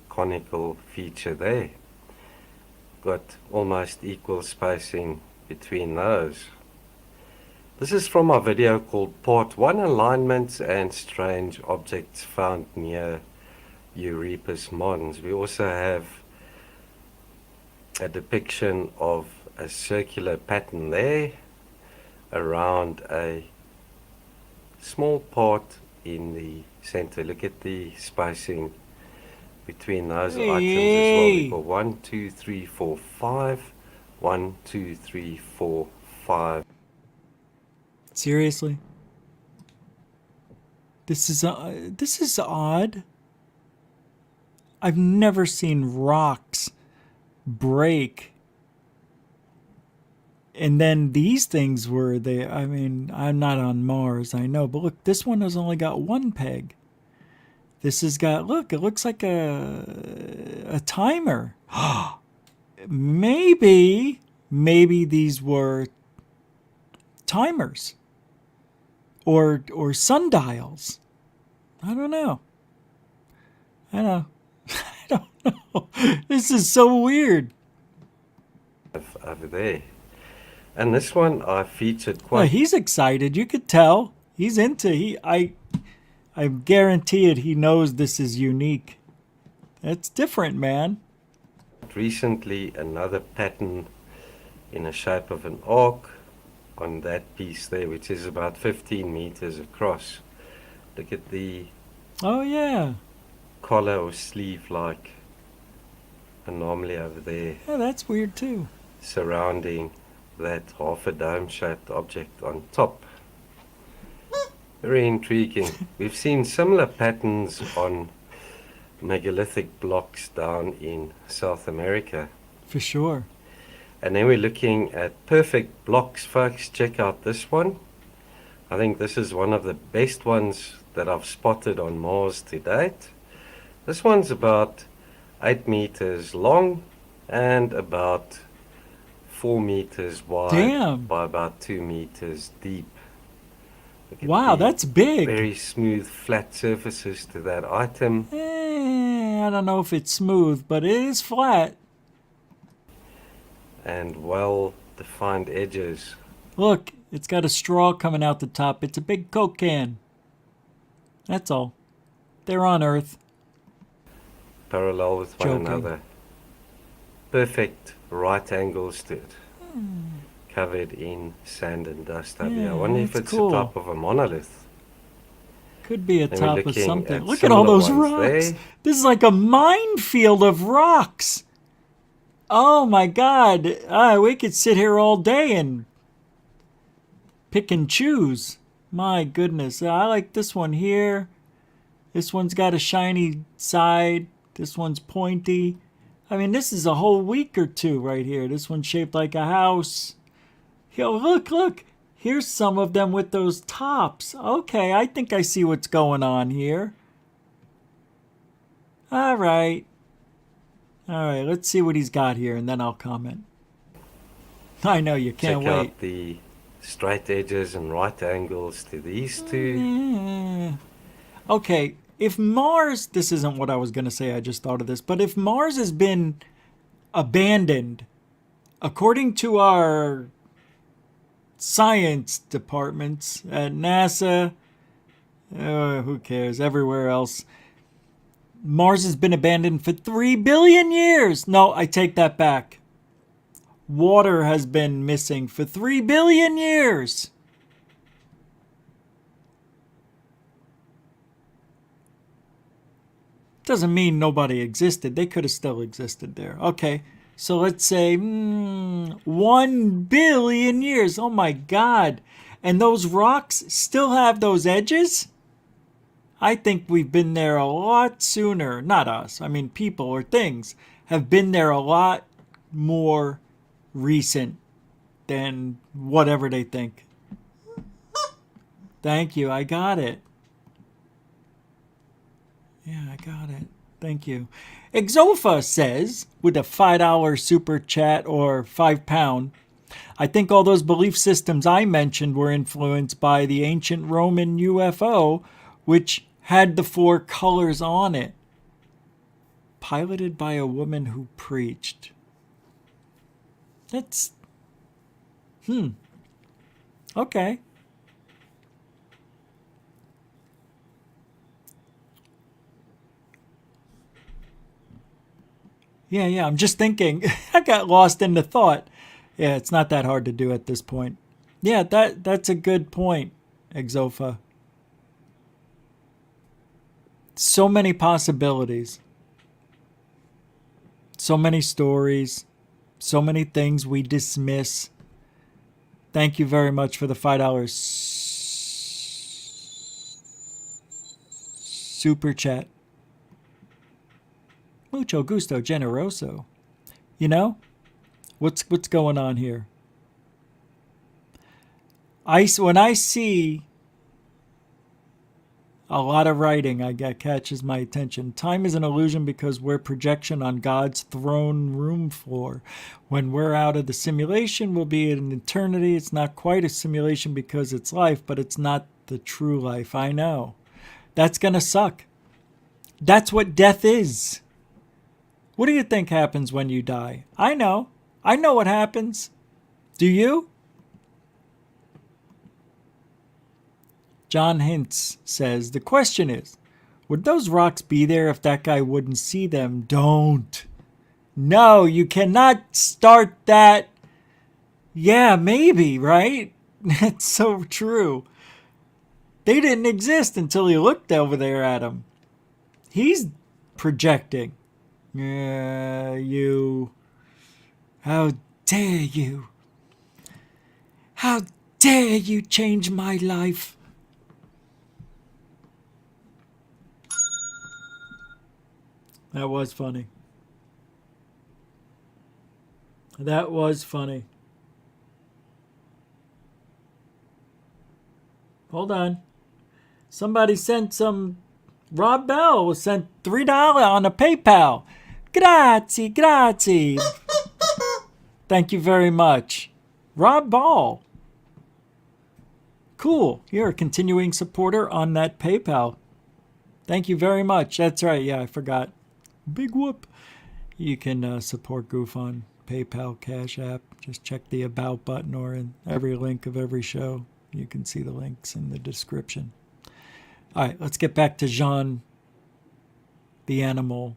conical feature there. Got almost equal spacing between those. This is from our video called Part 1, Alignments and Strange Objects Found Near Euripus Mons. We also have a depiction of a circular pattern there around a small part in the center. Look at the spacing between those items as well. We've got 1, 2, 3, 4, 5. 1, 2, 3, 4, 5. Seriously? This is odd. I've never seen rocks break. And then these things were there. I mean, I'm not on Mars, I know. But look, this one has only got one peg. This has got, look, it looks like a timer. Maybe these were timers or sundials. I don't know. I don't know. This is so weird. Over there. And this one I featured Well, quite. he's excited. You could tell. He's into I guarantee it, he knows this is unique. It's different, man. Recently, another pattern in the shape of an arc on that piece there, which is about 15 meters across. Look at the Oh, yeah. collar or sleeve like anomaly over there. Yeah, that's weird too. Surrounding that half a dome shaped object on top. Very intriguing. We've seen similar patterns on megalithic blocks down in South America. For sure. And then we're looking at perfect blocks, folks. Check out this one. I think this is one of the best ones that I've spotted on Mars to date. This one's about 8 meters long and about 4 meters wide. Damn. By about 2 meters deep. Wow, that's big. Very smooth, flat surfaces to that item. I don't know if it's smooth, but it is flat. And well-defined edges. Look, it's got a straw coming out the top. It's a big Coke can. That's all. They're on Earth. Parallel with one another. Perfect right angles to it. Covered in sand and dust over here. I wonder if it's cool. the top of a monolith. Could be a And we're top of looking something. at Look at all similar those ones rocks. there. This is like a minefield of rocks. Oh my God. We could sit here all day and pick and choose. My goodness. I like this one here. This one's got a shiny side. This one's pointy. I mean, this is a whole week or two right here. This one's shaped like a house. Yo, look. Here's some of them with those tops. Okay, I think I see what's going on here. All right, let's see what he's got here, and then I'll comment. I know, you can't Check wait. out the straight edges and right angles to these two. Okay, if Mars, this isn't what I was going to say, I just thought of this, but if Mars has been abandoned, according to our science departments at NASA, who cares, everywhere else, Mars has been abandoned for 3 billion years. No, I take that back. Water has been missing for 3 billion years. Doesn't mean nobody existed. They could have still existed there. Okay, so let's say 1 billion years. Oh my God. And those rocks still have those edges? I think we've been there a lot sooner. Not us. I mean, people or things have been there a lot more recent than whatever they think. Thank you. I got it. Yeah, I got it. Thank you. Exofa says, with a $5 super chat or £5, I think all those belief systems I mentioned were influenced by the ancient Roman UFO, which had the 4 colors on it. Piloted by a woman who preached. That's... Okay. Yeah, I'm just thinking. I got lost in the thought. Yeah, it's not that hard to do at this point. Yeah, that's a good point, Exofa. So many possibilities. So many stories. So many things we dismiss. Thank you very much for the $5 super chat. Mucho gusto, generoso. You know, what's going on here? When I see a lot of writing, catches my attention. Time is an illusion because we're projection on God's throne room floor. When we're out of the simulation, we'll be in eternity. It's not quite a simulation because it's life, but it's not the true life. I know. That's gonna suck. That's what death is. What do you think happens when you die? I know. I know what happens. Do you? John Hintz says, the question is, would those rocks be there if that guy wouldn't see them? Don't. No, you cannot start that. Yeah, maybe, right? That's so true. They didn't exist until he looked over there at them. He's projecting. You. How dare you? How dare you change my life? That was funny. That was funny. Hold on. Somebody sent some... Rob Bell sent $3 on a PayPal. Grazie, grazie. Thank you very much. Rob Ball. Cool. You're a continuing supporter on that PayPal. Thank you very much. That's right. Yeah, I forgot. Big whoop. You can support GUFON, PayPal, Cash App. Just check the About button or in every link of every show. You can see the links in the description. All right, let's get back to Jean, the animal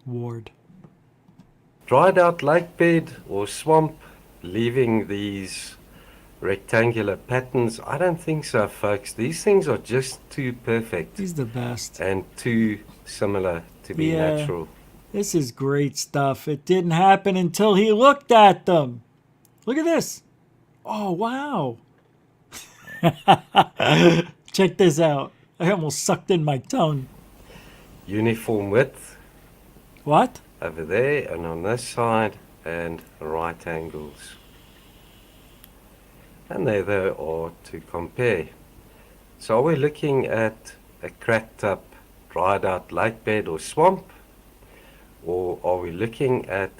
ward. Dried out lake bed or swamp, leaving these rectangular patterns? I don't think so, folks. These things are just too perfect. He's the best. And too similar to be natural. This is great stuff. It didn't happen until he looked at them. Look at this. Oh, wow. Check this out. I almost sucked in my tongue. Uniform width. What? Over there and on this side, and right angles. And there they are to compare. So are we looking at a cracked up, dried out lake bed or swamp? Or are we looking at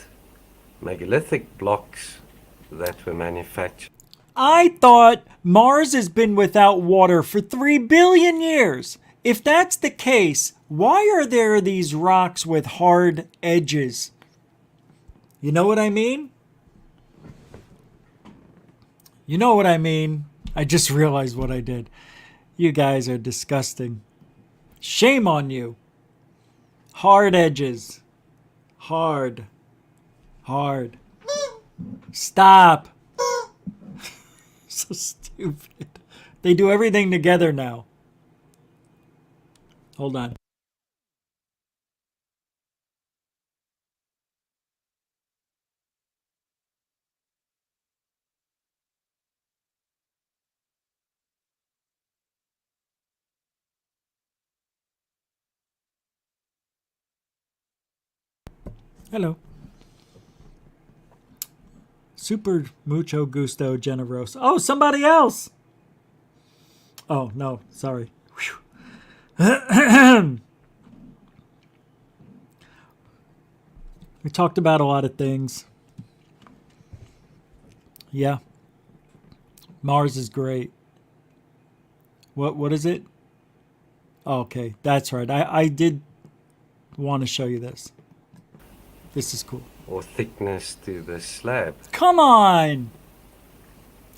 megalithic blocks that were manufactured? I thought Mars has been without water for 3 billion years. If that's the case, why are there these rocks with hard edges? You know what I mean? You know what I mean? I just realized what I did. You guys are disgusting. Shame on you. Hard edges. Hard. Hard. Stop. So stupid. They do everything together now. Hold on. Hello. Super mucho gusto generoso. Oh, somebody else. Oh, no, sorry. We talked about a lot of things. Yeah. Mars is great. What is it? Oh, okay, that's right. I did want to show you this. This is cool. Or thickness to the slab. Come on!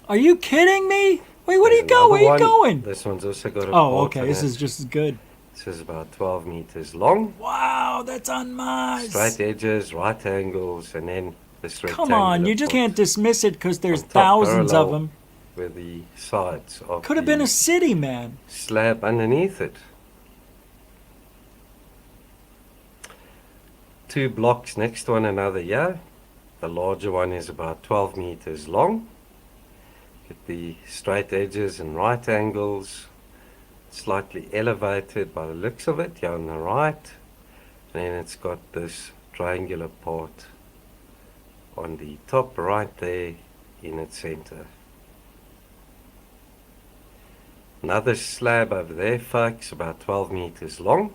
Are you kidding me? Wait, where are you going? Where are you going? This one's also got a Oh, okay. This is just as good. This is about 12 meters long. Wow, that's on Mars. Straight edges, right angles, and then this rectangle. Come on, you just can't dismiss it because there's thousands of them. With the sides of Could have been a city, man. Slab underneath it. 2 blocks next to one another here. The larger one is about 12 meters long. Get the straight edges and right angles. Slightly elevated by the looks of it here on the right. And then it's got this triangular part on the top right there in its center. Another slab over there, folks, about 12 meters long.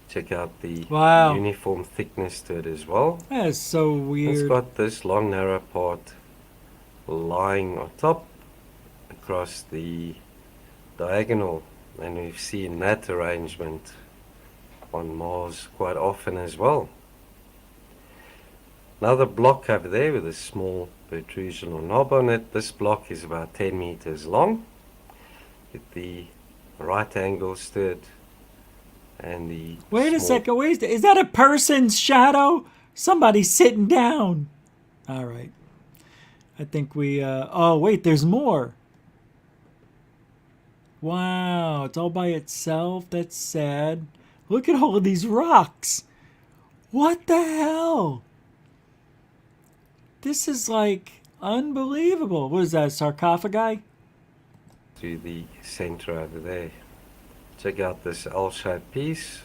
Check out the uniform thickness to it as well. That's so weird. It's got this long narrow part lying on top across the diagonal, and we've seen that arrangement on Mars quite often as well. Another block over there with a small protrusion or knob on it. This block is about 10 meters long. Get the right angles to it. And the Wait a second, wait, is that a person's shadow? Somebody's sitting down. All right. I think we, oh wait, there's more. Wow, it's all by itself. That's sad. Look at all of these rocks. What the hell? This is like unbelievable. What is that, sarcophagi? To the center over there. Check out this L-shaped piece,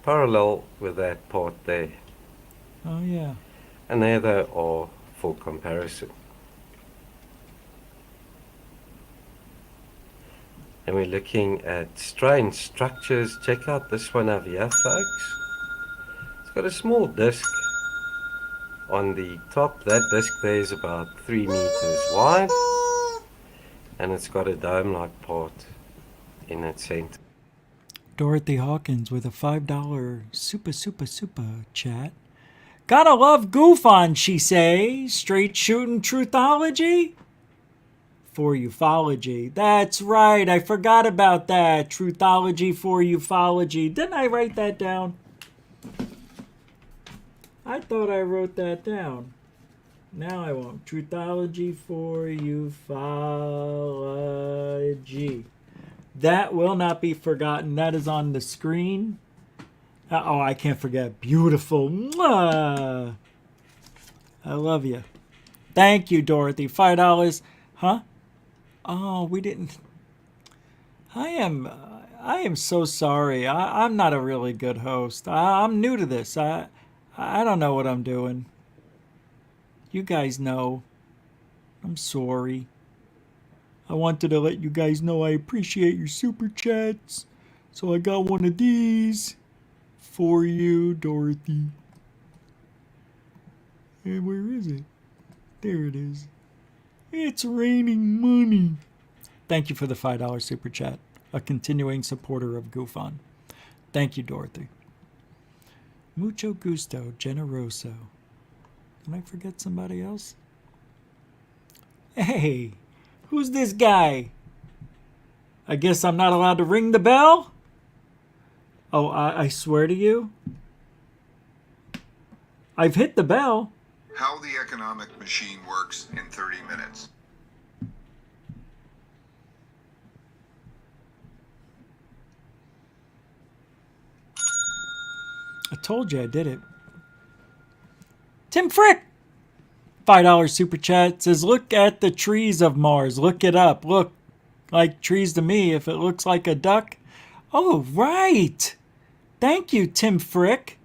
parallel with that part there. Oh yeah. And there they are for comparison. And we're looking at strange structures. Check out this one over here, folks. It's got a small disc on the top. That disc there is about 3 meters wide, and it's got a dome-like part in its center. Dorothy Hawkins with a $5 super chat. Gotta love GUFON, she say. Straight shooting truthology? For ufology. That's right, I forgot about that. Truthology for ufology. Didn't I write that down? I thought I wrote that down. Now I won't. Truthology for ufology. That will not be forgotten. That is on the screen. Oh, I can't forget. Beautiful. Mwah. I love you. Thank you, Dorothy. $5. Huh? Oh, we didn't. I am so sorry. I'm not a really good host. I'm new to this. I don't know what I'm doing. You guys know. I'm sorry. I wanted to let you guys know I appreciate your super chats. So I got one of these for you, Dorothy. And where is it? There it is. It's raining money. Thank you for the $5 super chat. A continuing supporter of GUFON. Thank you, Dorothy. Mucho gusto, generoso. Did I forget somebody else? Hey, who's this guy? I guess I'm not allowed to ring the bell? Oh, I swear to you. I've hit the bell. How the economic machine works in 30 minutes. I told you I did it. Tim Frick! $5 super chat says, look at the trees of Mars. Look it up. Look like trees to me if it looks like a duck. Oh, right. Thank you, Tim Frick.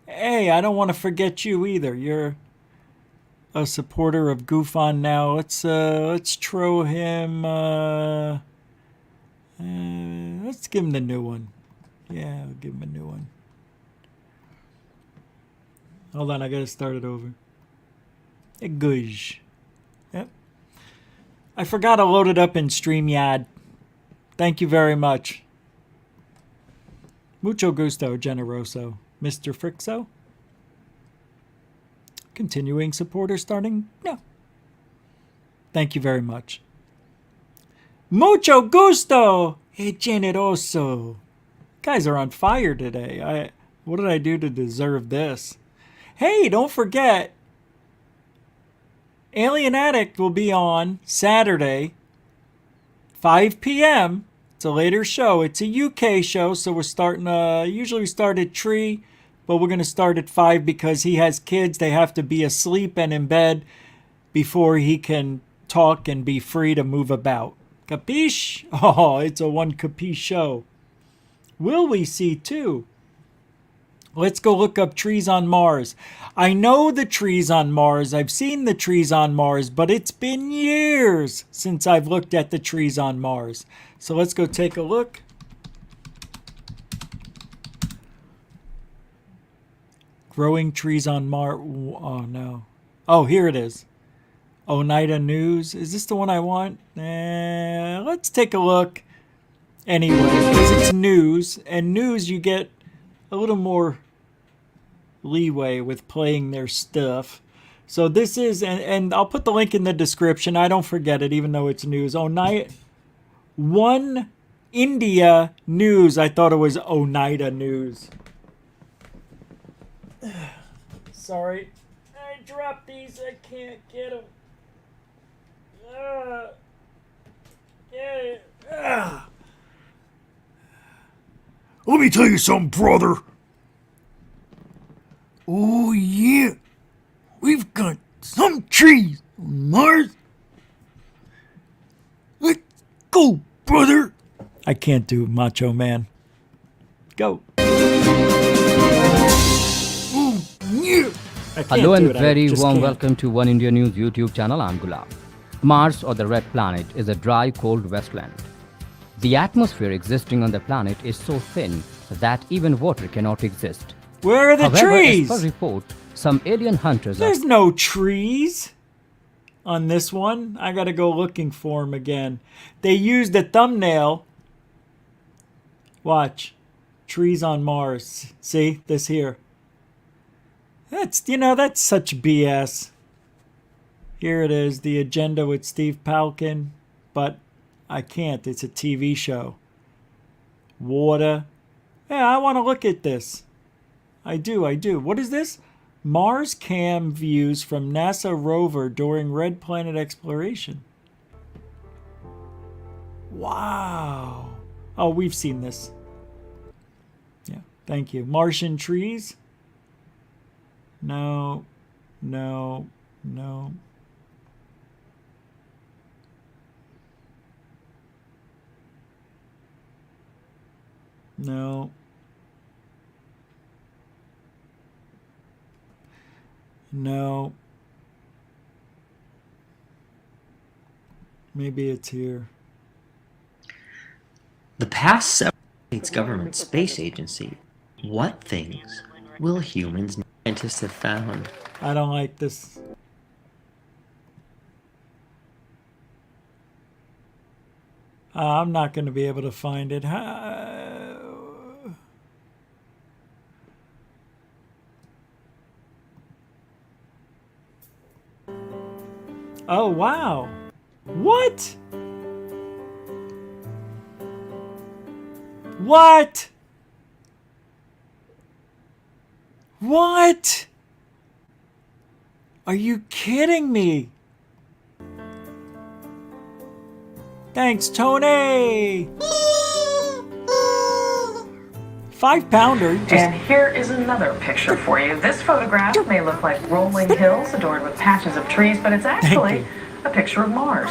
Hey, I don't want to forget you either. You're a supporter of GUFON now. Let's throw him. Let's give him the new one. Yeah, I'll give him a new one. Hold on, I gotta start it over. Gush. Yep. I forgot to load it up in StreamYard. Thank you very much. Mucho gusto, generoso. Mr. Frixo? Continuing supporter starting? No. Thank you very much. Mucho gusto, generoso. Guys are on fire today. What did I do to deserve this? Hey, don't forget, Alien Addict will be on Saturday, 5 p.m. It's a later show. It's a UK show, so we're starting, usually we start at 3, but we're going to start at 5 because he has kids. They have to be asleep and in bed before he can talk and be free to move about. Capiche? Oh, it's a one capiche show. Will we see, too? Let's go look up trees on Mars. I know the trees on Mars. I've seen the trees on Mars, but it's been years since I've looked at the trees on Mars. So let's go take a look. Growing trees on Mars. Oh, no. Oh, here it is. Oneida News. Is this the one I want? Let's take a look. Anyway, because it's news. And news, you get a little more leeway with playing their stuff. So this is, and I'll put the link in the description. I don't forget it, even though it's news. One India News. I thought it was Oneida News. Sorry. I dropped these. I can't get them. Let me tell you something, brother. Oh, yeah. We've got some trees on Mars. Let's go, brother. I can't do Macho Man. Go. Oh, yeah. Hello and very warm welcome to One India News YouTube channel. I'm Gulab. Mars, or the Red Planet, is a dry, cold wasteland. The atmosphere existing on the planet is so thin that even water cannot exist. Where are the trees? As per report, some alien hunters There's no trees on this one. I gotta go looking for them again. They used a thumbnail. Watch. Trees on Mars. See? This here. That's, that's such BS. Here it is, the agenda with Steve Palkin, but I can't. It's a TV show. Water. Yeah, I want to look at this. I do. What is this? Mars cam views from NASA rover during Red Planet exploration. Wow. Oh, we've seen this. Yeah, thank you. Martian trees? No. No. No. No. No. Maybe it's here. The past several States government space agency. What things will humans scientists have found? I don't like this. I'm not going to be able to find it. Oh, wow. What? What? What? Are you kidding me? Thanks, Tony. 5-pounder. And here is another picture for you. This photograph may look like rolling hills adorned with patches of trees, but it's actually a picture of Mars.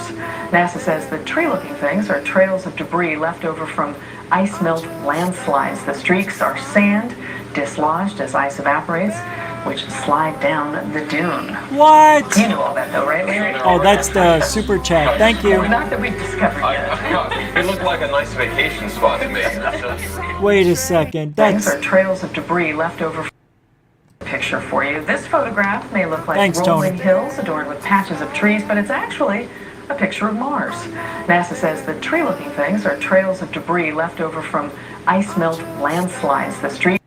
NASA says the tree-looking things are trails of debris left over from ice melt landslides. The streaks are sand dislodged as ice evaporates, which slide down the dune. What? You know all that though, right, Larry? Oh, that's the super chat. Thank you. Not that we've discovered yet. It looked like a nice vacation spot to me. Wait a second. Things are trails of debris left over from picture for you. This photograph may look like rolling hills adorned with patches of trees, but it's actually a picture of Mars. NASA says the tree-looking things are trails of debris left over from ice melt landslides. The street.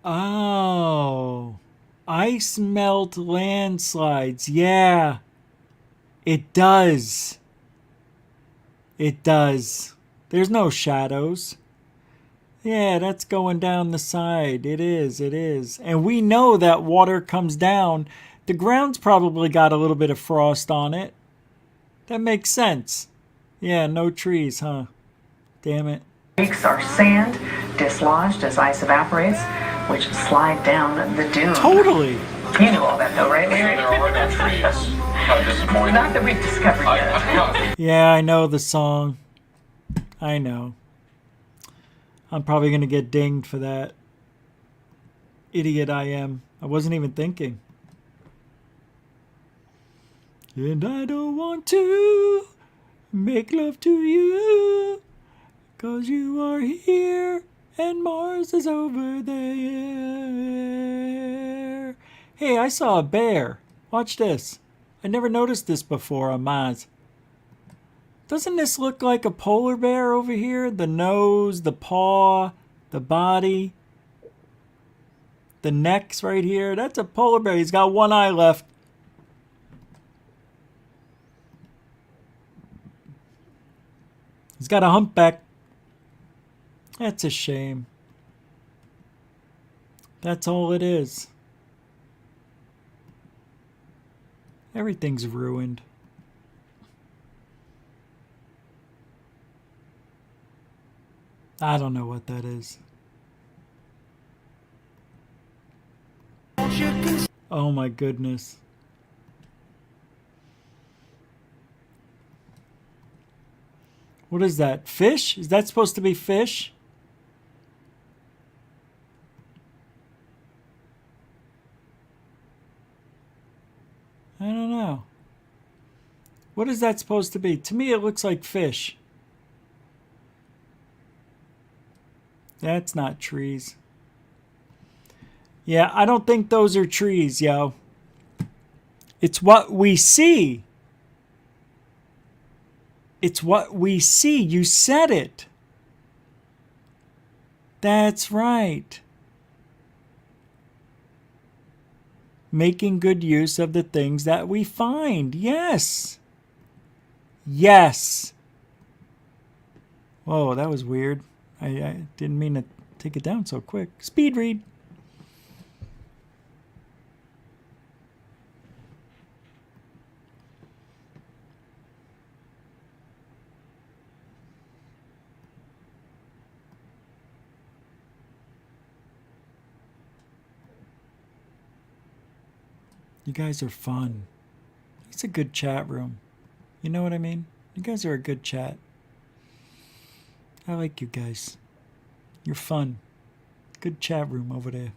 Oh, ice melt landslides. Yeah, it does. It does. There's no shadows. Yeah, that's going down the side. It is. And we know that water comes down. The ground's probably got a little bit of frost on it. That makes sense. Yeah, no trees, huh? Damn it. Streaks are sand dislodged as ice evaporates, which slide down the dune. Totally. You know all that though, right, Larry? There are no trees. How disappointing. Not that we've discovered yet. Yeah, I know the song. I know. I'm probably going to get dinged for that. idiot I am. I wasn't even thinking. And I don't want to make love to you, 'cause you are here and Mars is over there. Hey, I saw a bear. Watch this. I never noticed this before on Mars. Doesn't this look like a polar bear over here? The nose, the paw, the body, the neck's right here. That's a polar bear. He's got one eye left. He's got a humpback. That's a shame. That's all it is. Everything's ruined. I don't know what that is. Oh my goodness. What is that? Fish? Is that supposed to be fish? I don't know. What is that supposed to be? To me, it looks like fish. That's not trees. Yeah, I don't think those are trees, yo. It's what we see. It's what we see. You said it. That's right. Making good use of the things that we find. Yes. Yes. Whoa, that was weird. I didn't mean to take it down so quick. Speed read. You guys are fun. It's a good chat room. You know what I mean? You guys are a good chat. I like you guys. You're fun. Good chat room over there.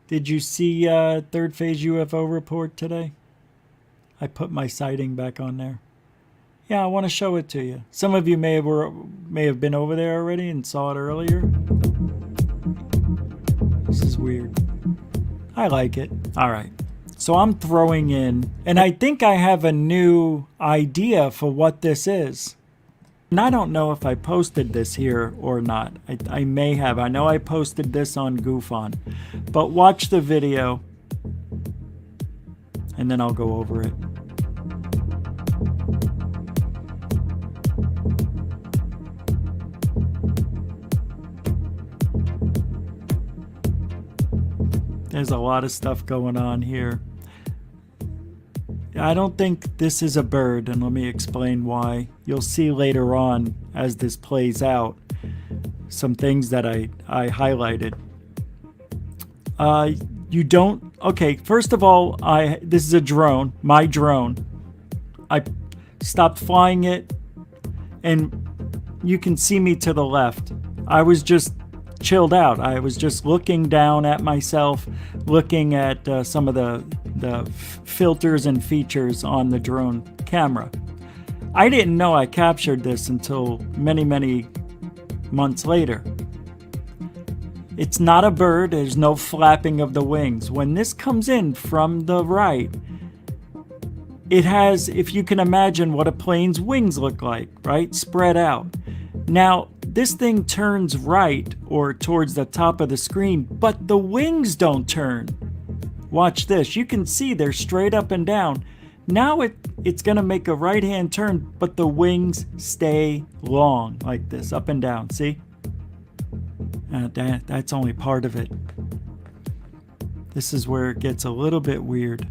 Did you see third phase UFO report today? I put my sighting back on there. Yeah, I want to show it to you. Some of you may have been over there already and saw it earlier. This is weird. I like it. All right. So I'm throwing in, and I think I have a new idea for what this is. And I don't know if I posted this here or not. I may have. I know I posted this on GUFON. But watch the video, and then I'll go over it. There's a lot of stuff going on here. I don't think this is a bird, and let me explain why. You'll see later on as this plays out some things that I highlighted. You don't... Okay, first of all, this is a drone, my drone. I stopped flying it, and you can see me to the left. I was just chilled out. I was just looking down at myself, looking at some of the filters and features on the drone camera. I didn't know I captured this until many months later. It's not a bird. There's no flapping of the wings. When this comes in from the right, it has, if you can imagine what a plane's wings look like, right? Spread out. Now, this thing turns right or towards the top of the screen, but the wings don't turn. Watch this. You can see they're straight up and down. Now it's going to make a right-hand turn, but the wings stay long like this, up and down. See? That's only part of it. This is where it gets a little bit weird.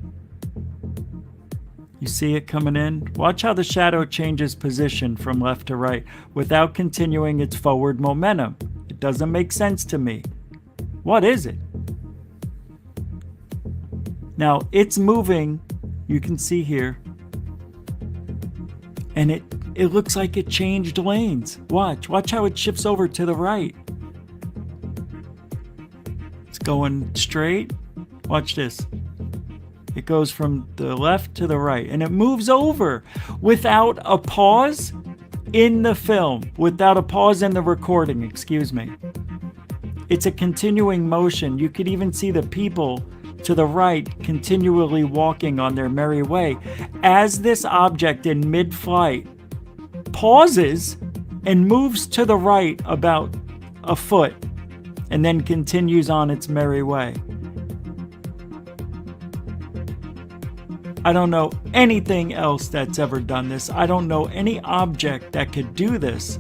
You see it coming in? Watch how the shadow changes position from left to right without continuing its forward momentum. It doesn't make sense to me. What is it? Now, it's moving, you can see here, and it looks like it changed lanes. Watch how it shifts over to the right. going straight. Watch this. It goes from the left to the right, and it moves over without a pause in the film, without a pause in the recording, excuse me. It's a continuing motion. You could even see the people to the right continually walking on their merry way as this object in mid-flight pauses and moves to the right about a foot and then continues on its merry way. I don't know anything else that's ever done this. I don't know any object that could do this.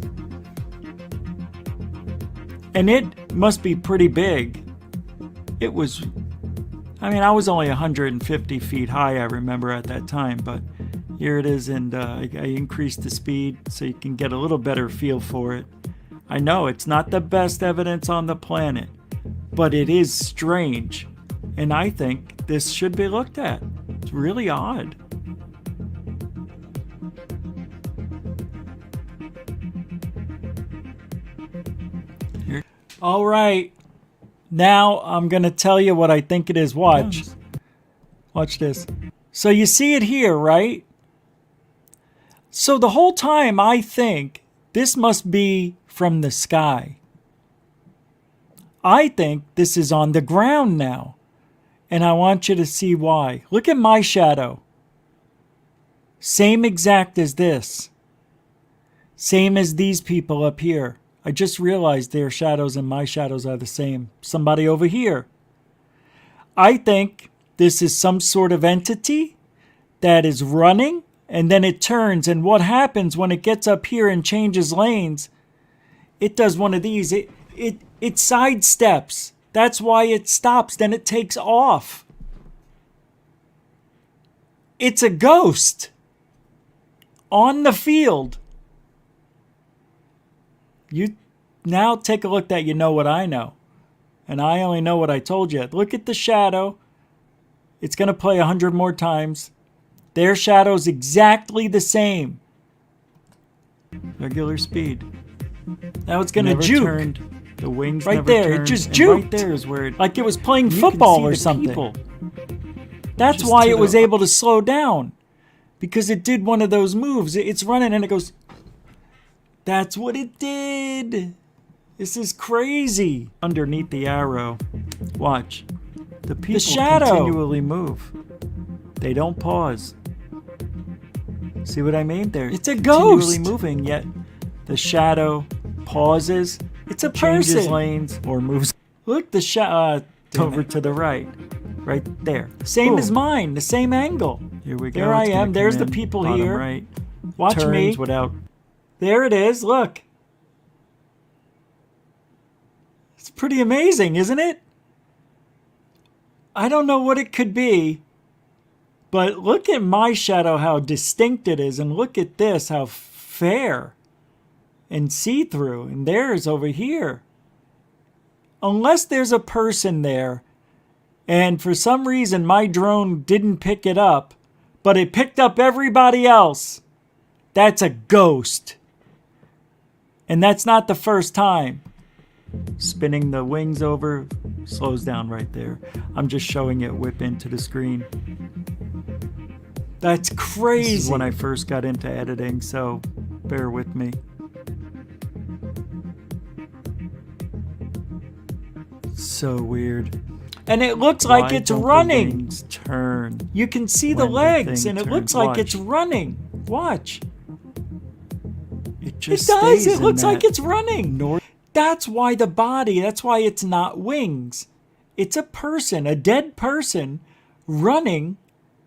And it must be pretty big. It was, I mean, I was only 150 feet high, I remember at that time, but here it is, and I increased the speed so you can get a little better feel for it. I know it's not the best evidence on the planet, but it is strange, and I think this should be looked at. It's really odd. All right, now I'm gonna tell you what I think it is. Watch this. So you see it here, right? So the whole time I think this must be from the sky. I think this is on the ground now. And I want you to see why. Look at my shadow. Same exact as this. Same as these people up here. I just realized their shadows and my shadows are the same. Somebody over here. I think this is some sort of entity that is running and then it turns. And what happens when it gets up here and changes lanes, it does one of these. It sidesteps. That's why it stops. Then it takes off. It's a ghost on the field. You now take a look that you know what I know. And I only know what I told you. Look at the shadow. It's going to play 100 more times. Their shadow's exactly the same. Regular speed. Now it's going to juke. Turned. The wings right there. Turned. It just juked. Right there is where it, like it was playing football or something. People. That's just why it was able to slow down. Because it did one of those moves. It's running and it goes. That's what it did. This is crazy. Underneath the arrow. Watch. The people continually move. They don't pause. See what I mean? They're it's a ghost. Continually moving, yet the shadow pauses. It's a person. Changes lanes or moves. Look, the shadow over to the right. Right there. Same as mine. The same angle. Here we go. There I am. There's the people here. Right. Watch turns me. Without. There it is. Look. It's pretty amazing, isn't it? I don't know what it could be. But look at my shadow, how distinct it is. And look at this, how fair and see-through. And theirs over here. Unless there's a person there, and for some reason my drone didn't pick it up, but it picked up everybody else, that's a ghost. And that's not the first time. Spinning the wings over, slows down right there. I'm just showing it whip into the screen. That's crazy. This is when I first got into editing, so bear with me. So weird. And it looks like it's running. The wings turn. You can see the legs, and it looks like it's running. Watch. It just does. It looks like it's running. That's why the body, that's why it's not wings. It's a person, a dead person, running,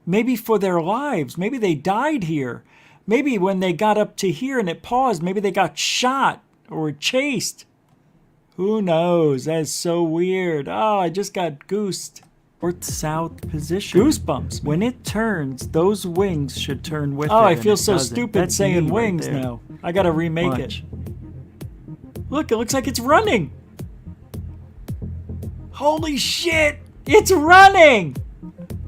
maybe for their lives. Maybe they died here. Maybe when they got up to here and it paused, maybe they got shot or chased. Who knows? That's so weird. Oh, I just got goosed. North-south position. Goosebumps. When it turns, those wings should turn with it. Oh, I feel so stupid saying wings now. I gotta remake it. Look, it looks like it's running. Holy shit! It's running!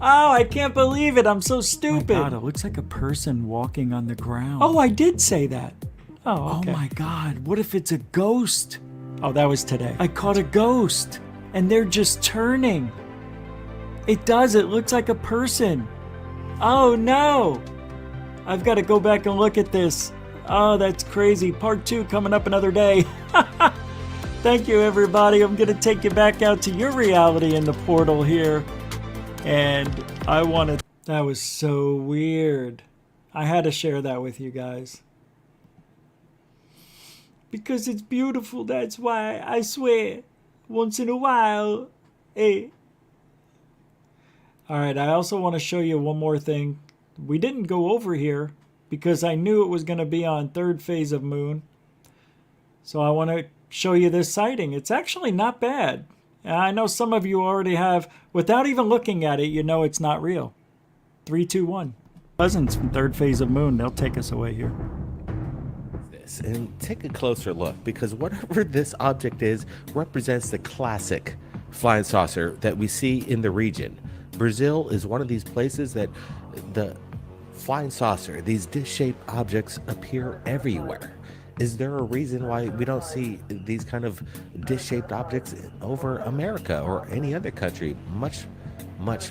Oh, I can't believe it. I'm so stupid. Oh my God, it looks like a person walking on the ground. Oh, I did say that. Oh, okay. Oh my God, what if it's a ghost? Oh, that was today. I caught a ghost. and they're just turning. It does. It looks like a person. Oh no! I've got to go back and look at this. Oh, that's crazy. Part 2 coming up another day. Thank you, everybody. I'm going to take you back out to your reality in the portal here. And I want to... That was so weird. I had to share that with you guys. Because it's beautiful, that's why. I swear. Once in a while. Hey. Alright, I also want to show you one more thing. We didn't go over here because I knew it was going to be on third phase of moon. So I want to show you this sighting. It's actually not bad. And I know some of you already have. Without even looking at it, you know it's not real. 3, 2, 1. Cousins from third phase of moon. They'll take us away here. And take a closer look, because whatever this object is represents the classic flying saucer that we see in the region. Brazil is one of these places that the flying saucer, these dish-shaped objects, appear everywhere. Is there a reason why we don't see these kind of dish-shaped objects over America or any other country? Much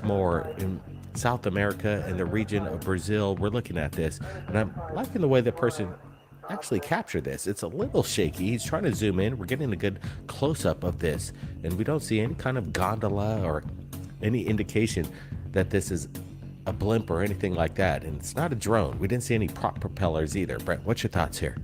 more in South America and the region of Brazil. We're looking at this, and I'm liking the way the person actually captured this. It's a little shaky. He's trying to zoom in. We're getting a good close-up of this, and we don't see any kind of gondola or any indication that this is a blimp or anything like that. And it's not a drone. We didn't see any prop propellers either. Brent, what's your thoughts here?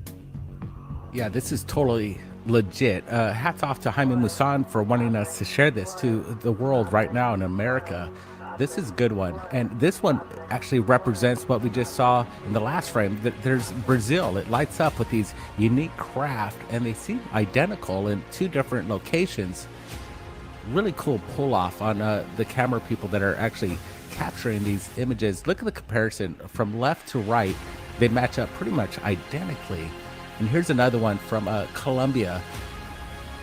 Yeah, this is totally legit. Hats off to Jaime Musan for wanting us to share this to the world right now in America. This is a good one. And this one actually represents what we just saw in the last frame. There's Brazil. It lights up with these unique craft, and they seem identical in 2 different locations. Really cool pull off on the camera people that are actually capturing these images. Look at the comparison from left to right. They match up pretty much identically. And here's another one from Colombia.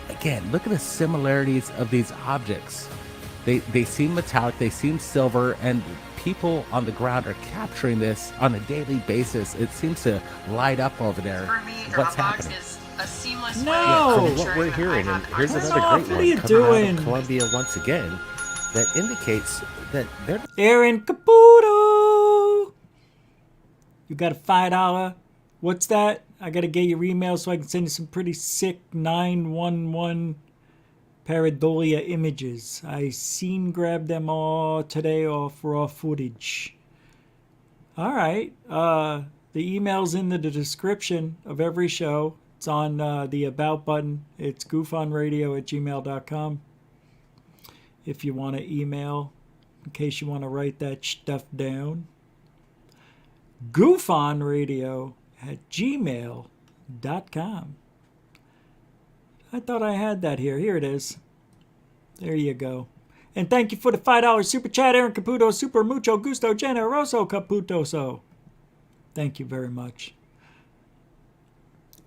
Again, look at the similarities of these objects. They seem metallic, they seem silver, and people on the ground are capturing this on a daily basis. It seems to light up over there. What's happening? From what we're hearing, and here's another great one coming out of Colombia once again that indicates that they're... Aaron Caputo! You got a $5. What's that? I got to get your email so I can send you some pretty sick 911 pareidolia images. I seen grab them all today off raw footage. All right. The email's in the description of every show. It's on the About button. It's gufonradio@gmail.com. If you want to email, in case you want to write that stuff down. gufonradio@gmail.com. I thought I had that here. Here it is. There you go. And thank you for the $5 super chat, Aaron Caputo. Super mucho gusto generoso Caputoso. Thank you very much.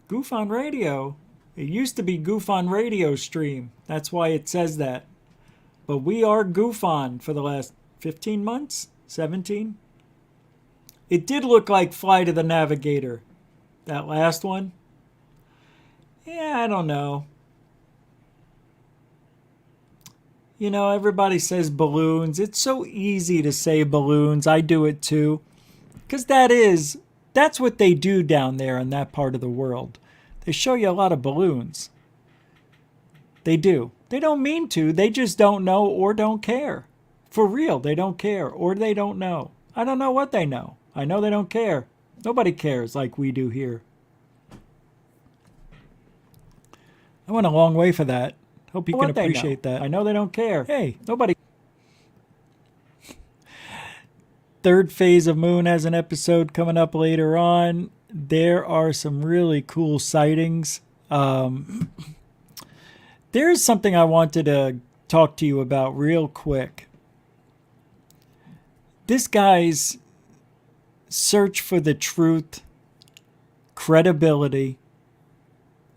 GUFON Radio. It used to be GUFON Radio Stream. That's why it says that. But we are GUFON for the last 15 months? 17? It did look like Flight of the Navigator. That last one. Yeah, I don't know. You know, everybody says balloons. It's so easy to say balloons. I do it too. Because that's what they do down there in that part of the world. They show you a lot of balloons. They do. They don't mean to. They just don't know or don't care. For real, they don't care or they don't know. I don't know what they know. I know they don't care. Nobody cares like we do here. I went a long way for that. Hope you can appreciate that. I know they don't care. Hey, nobody. Third phase of moon has an episode coming up later on. There are some really cool sightings. There's something I wanted to talk to you about real quick. This guy's search for the truth, credibility,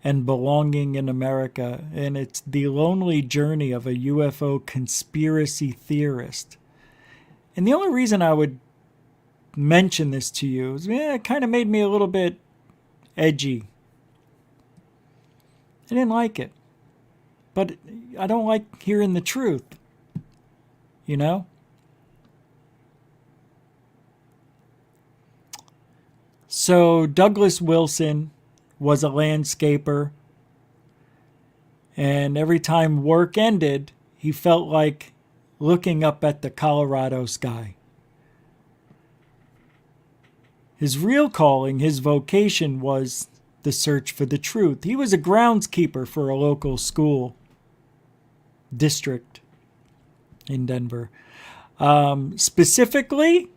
and belonging in America, and it's the lonely journey of a UFO conspiracy theorist. And the only reason I would mention this to you is it kind of made me a little bit edgy. I didn't like it. but I don't like hearing the truth, you know? So Douglas Wilson was a landscaper, and every time work ended, he felt like looking up at the Colorado sky. His real calling, his vocation, was the search for the truth. He was a groundskeeper for a local school district in Denver. Specifically,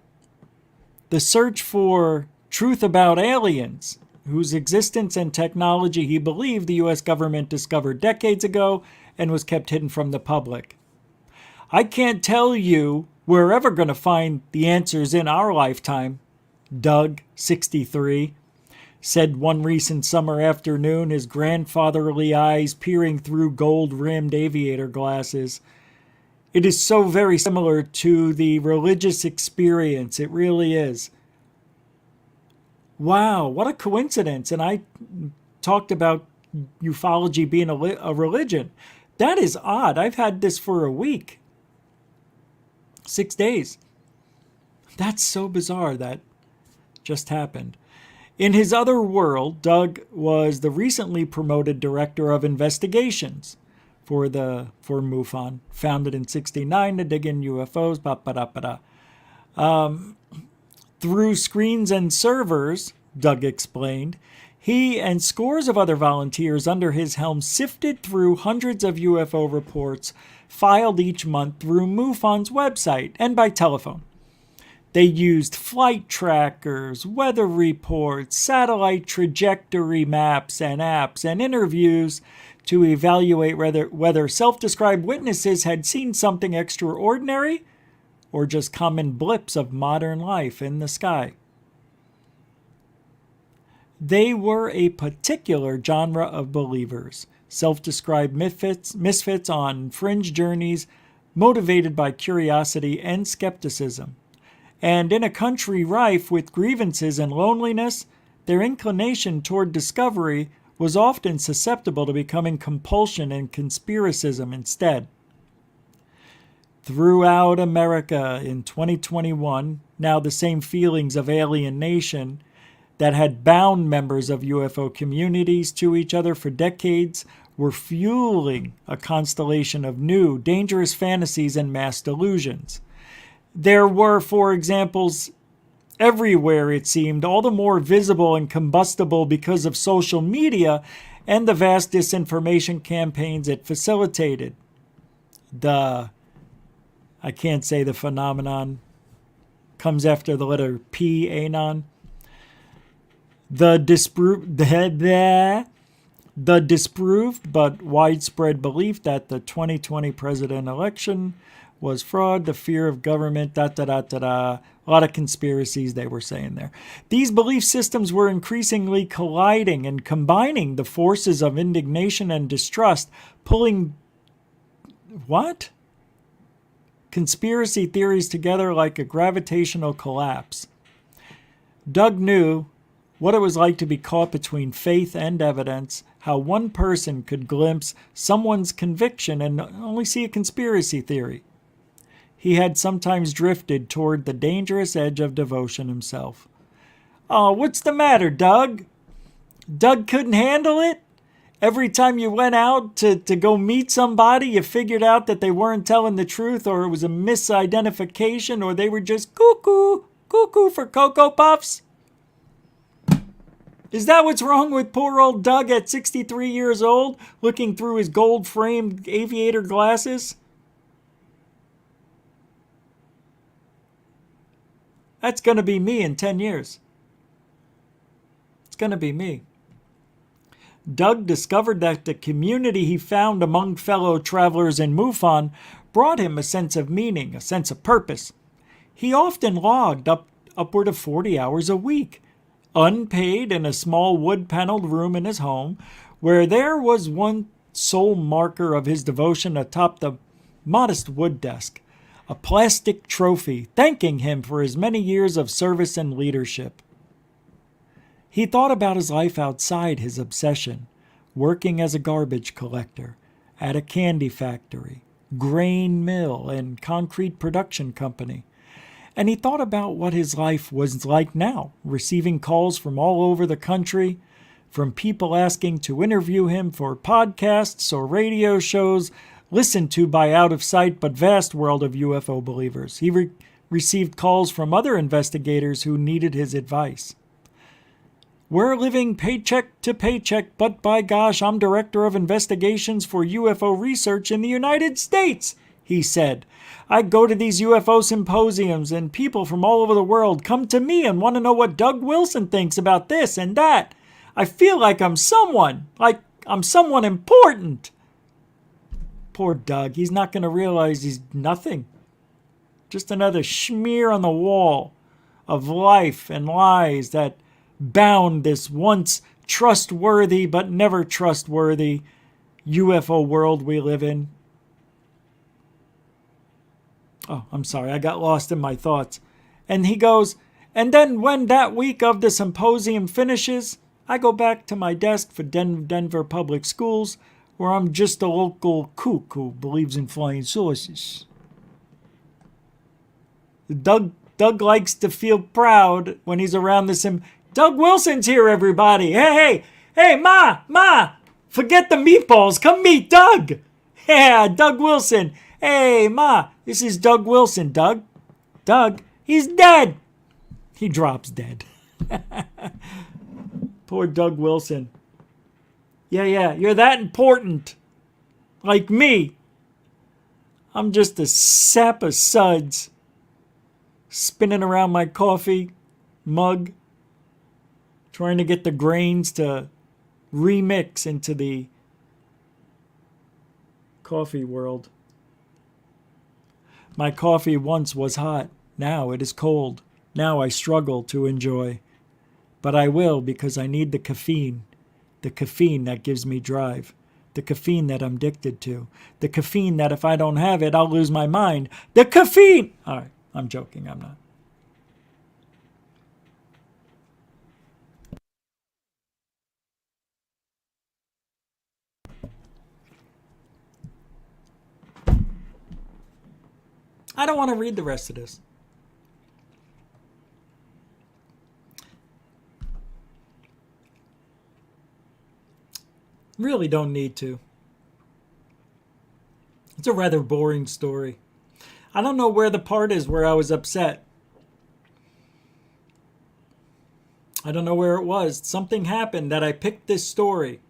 the search for truth about aliens, whose existence and technology he believed the U.S. government discovered decades ago and was kept hidden from the public. I can't tell you we're ever going to find the answers in our lifetime, Doug, 63, said one recent summer afternoon, his grandfatherly eyes peering through gold-rimmed aviator glasses. It is so very similar to the religious experience. It really is. Wow, what a coincidence. And I talked about ufology being a religion. That is odd. I've had this for a week. 6 days. That's so bizarre that just happened. In his other world, Doug was the recently promoted director of investigations for MUFON, founded in '69 to dig in UFOs. Through screens and servers, Doug explained, he and scores of other volunteers under his helm sifted through hundreds of UFO reports filed each month through MUFON's website and by telephone. They used flight trackers, weather reports, satellite trajectory maps and apps, and interviews to evaluate whether self-described witnesses had seen something extraordinary or just common blips of modern life in the sky. They were a particular genre of believers, self-described misfits on fringe journeys, motivated by curiosity and skepticism. And in a country rife with grievances and loneliness, their inclination toward discovery was often susceptible to becoming compulsion and conspiracism instead. Throughout America in 2021, now the same feelings of alienation that had bound members of UFO communities to each other for decades were fueling a constellation of new, dangerous fantasies and mass delusions. There were, for examples, everywhere it seemed, all the more visible and combustible because of social media and the vast disinformation campaigns it facilitated. I can't say the phenomenon, comes after the letter P, anon. The disproved but widespread belief that the 2020 president election was fraud, the fear of government, A lot of conspiracies they were saying there. These belief systems were increasingly colliding and combining the forces of indignation and distrust, pulling conspiracy theories together like a gravitational collapse. Doug knew what it was like to be caught between faith and evidence, how one person could glimpse someone's conviction and only see a conspiracy theory. He had sometimes drifted toward the dangerous edge of devotion himself. Oh, what's the matter, Doug? Doug couldn't handle it? Every time you went out to go meet somebody, you figured out that they weren't telling the truth, or it was a misidentification, or they were just cuckoo for Cocoa Puffs? Is that what's wrong with poor old Doug at 63 years old, looking through his gold-framed aviator glasses? That's going to be me in 10 years. It's going to be me. Doug discovered that the community he found among fellow travelers in MUFON brought him a sense of meaning, a sense of purpose. He often logged upward of 40 hours a week, unpaid, in a small wood-paneled room in his home, where there was one sole marker of his devotion atop the modest wood desk, a plastic trophy thanking him for his many years of service and leadership. He thought about his life outside his obsession, working as a garbage collector, at a candy factory, grain mill, and concrete production company. And he thought about what his life was like now, receiving calls from all over the country, from people asking to interview him for podcasts or radio shows listened to by out-of-sight but vast world of UFO believers. He received calls from other investigators who needed his advice. We're living paycheck to paycheck, but by gosh, I'm director of investigations for UFO research in the United States, he said. I go to these UFO symposiums and people from all over the world come to me and want to know what Doug Wilson thinks about this and that. I feel like I'm someone important. Poor Doug, he's not going to realize he's nothing. Just another smear on the wall of life and lies that bound this once trustworthy but never trustworthy UFO world we live in. Oh, I'm sorry, I got lost in my thoughts. And he goes, and then when that week of the symposium finishes, I go back to my desk for Denver Public Schools, where I'm just a local kook who believes in flying saucers. Doug likes to feel proud when he's around the Doug Wilson's here, everybody. Hey, Ma, forget the meatballs. Come meet Doug. Yeah, Doug Wilson. Hey, Ma, this is Doug Wilson. Doug, he's dead. He drops dead. Poor Doug Wilson. Yeah, you're that important. Like me. I'm just a sap of suds. Spinning around my coffee mug. Trying to get the grains to remix into the coffee world. My coffee once was hot. Now it is cold. Now I struggle to enjoy. But I will because I need the caffeine. The caffeine that gives me drive. The caffeine that I'm addicted to. The caffeine that if I don't have it, I'll lose my mind. The caffeine! All right, I'm joking. I'm not. I don't want to read the rest of this. Really don't need to. It's a rather boring story. I don't know where the part is where I was upset. I don't know where it was. Something happened that I picked this story.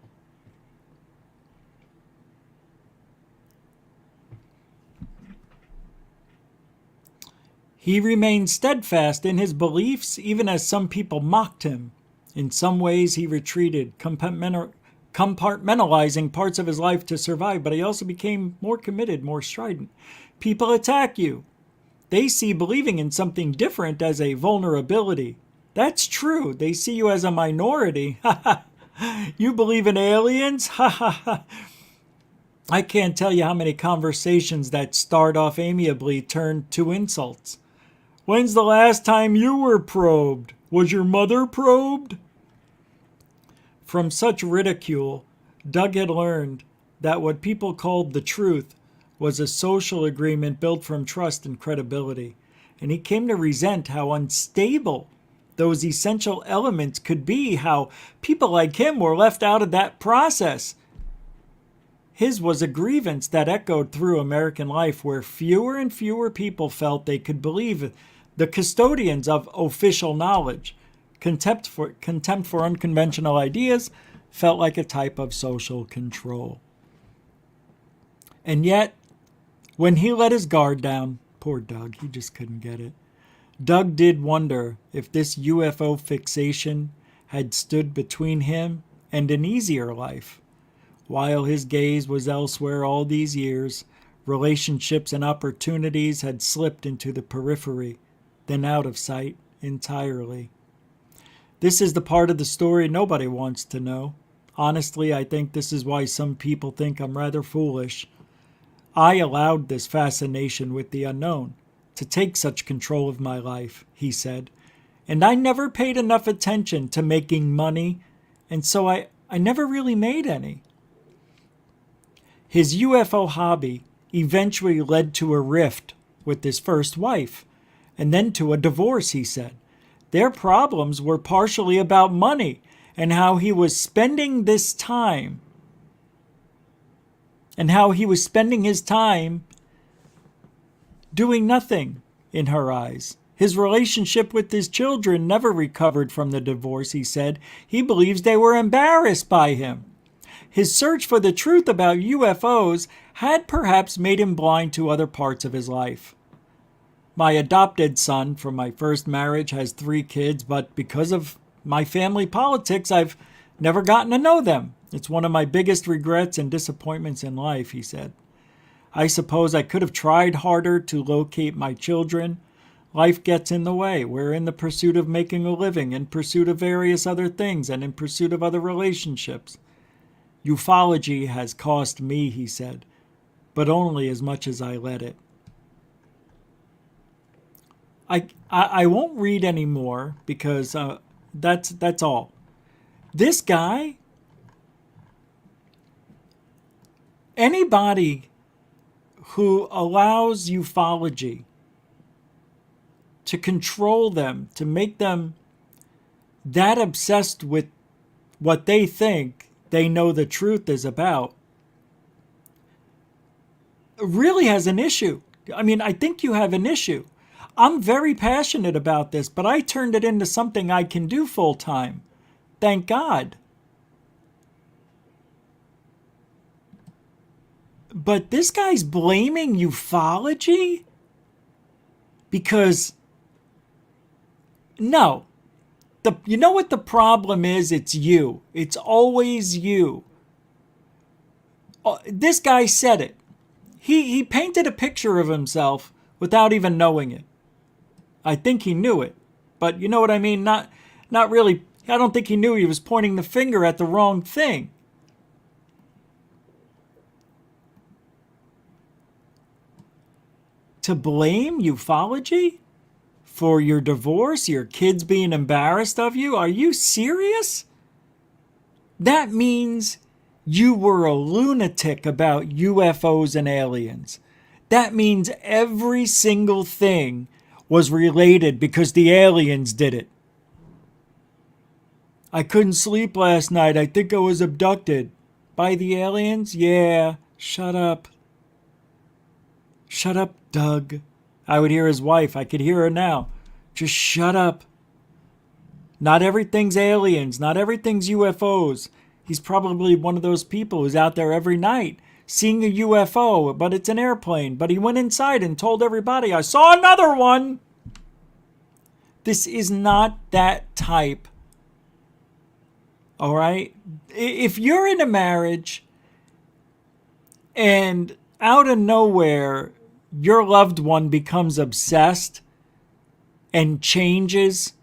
He remained steadfast in his beliefs even as some people mocked him. In some ways he retreated, compartmentalizing parts of his life to survive, but he also became more committed, more strident. People attack you. They see believing in something different as a vulnerability. That's true. They see you as a minority. You believe in aliens? I can't tell you how many conversations that start off amiably turn to insults. When's the last time you were probed? Was your mother probed? From such ridicule, Doug had learned that what people called the truth was a social agreement built from trust and credibility, and he came to resent how unstable those essential elements could be, how people like him were left out of that process. His was a grievance that echoed through American life, where fewer and fewer people felt they could believe the custodians of official knowledge. Contempt for unconventional ideas felt like a type of social control. And yet, when he let his guard down, poor Doug, he just couldn't get it. Doug did wonder if this UFO fixation had stood between him and an easier life. While his gaze was elsewhere all these years, relationships and opportunities had slipped into the periphery, then out of sight entirely. This is the part of the story nobody wants to know. Honestly, I think this is why some people think I'm rather foolish. I allowed this fascination with the unknown to take such control of my life, he said, and I never paid enough attention to making money, and so I never really made any. His UFO hobby eventually led to a rift with his first wife, and then to a divorce, he said. Their problems were partially about money and how he was spending this time, and how he was spending his time doing nothing in her eyes. His relationship with his children never recovered from the divorce, he said. He believes they were embarrassed by him. His search for the truth about UFOs had perhaps made him blind to other parts of his life. My adopted son from my first marriage has 3 kids, but because of my family politics, I've never gotten to know them. It's one of my biggest regrets and disappointments in life, he said. I suppose I could have tried harder to locate my children. Life gets in the way. We're in the pursuit of making a living, in pursuit of various other things, and in pursuit of other relationships. UFOlogy has cost me, he said, but only as much as I let it. I won't read anymore because that's all. This guy, anybody who allows ufology to control them, to make them that obsessed with what they think they know the truth is about, really has an issue. I mean, I think you have an issue. I'm very passionate about this, but I turned it into something I can do full time. Thank God. But this guy's blaming ufology? Because, no. You know what the problem is? It's you. It's always you. This guy said it. He painted a picture of himself without even knowing it. I think he knew it. But you know what I mean? Not really. I don't think he knew he was pointing the finger at the wrong thing. To blame ufology for your divorce, your kids being embarrassed of you? Are you serious? That means you were a lunatic about UFOs and aliens. That means every single thing was related because the aliens did it. I couldn't sleep last night. I think I was abducted. By the aliens? Yeah. Shut up. Shut up, Doug. I would hear his wife. I could hear her now. Just shut up. Not everything's aliens. Not everything's UFOs. He's probably one of those people who's out there every night seeing a UFO, but it's an airplane. But he went inside and told everybody, I saw another one. This is not that type. All right? If you're in a marriage and out of nowhere, your loved one becomes obsessed and changes,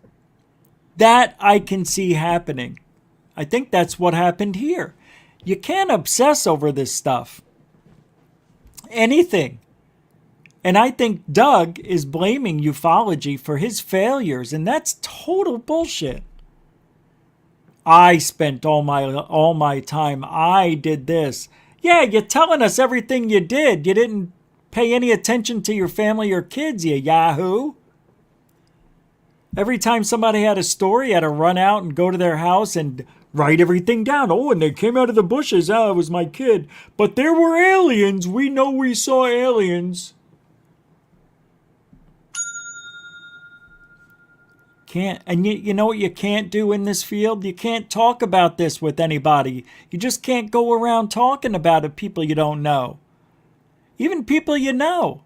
that I can see happening. I think that's what happened here. You can't obsess over this stuff. Anything. And I think Doug is blaming ufology for his failures, and that's total bullshit. I spent all my time. I did this. Yeah, you're telling us everything you did. You didn't pay any attention to your family or kids, you yahoo. Every time somebody had a story, you had to run out and go to their house and write everything down. Oh, and they came out of the bushes. Oh, it was my kid. But there were aliens. We know we saw aliens. Can't. And you know what you can't do in this field? You can't talk about this with anybody. You just can't go around talking about it, people you don't know. Even people you know.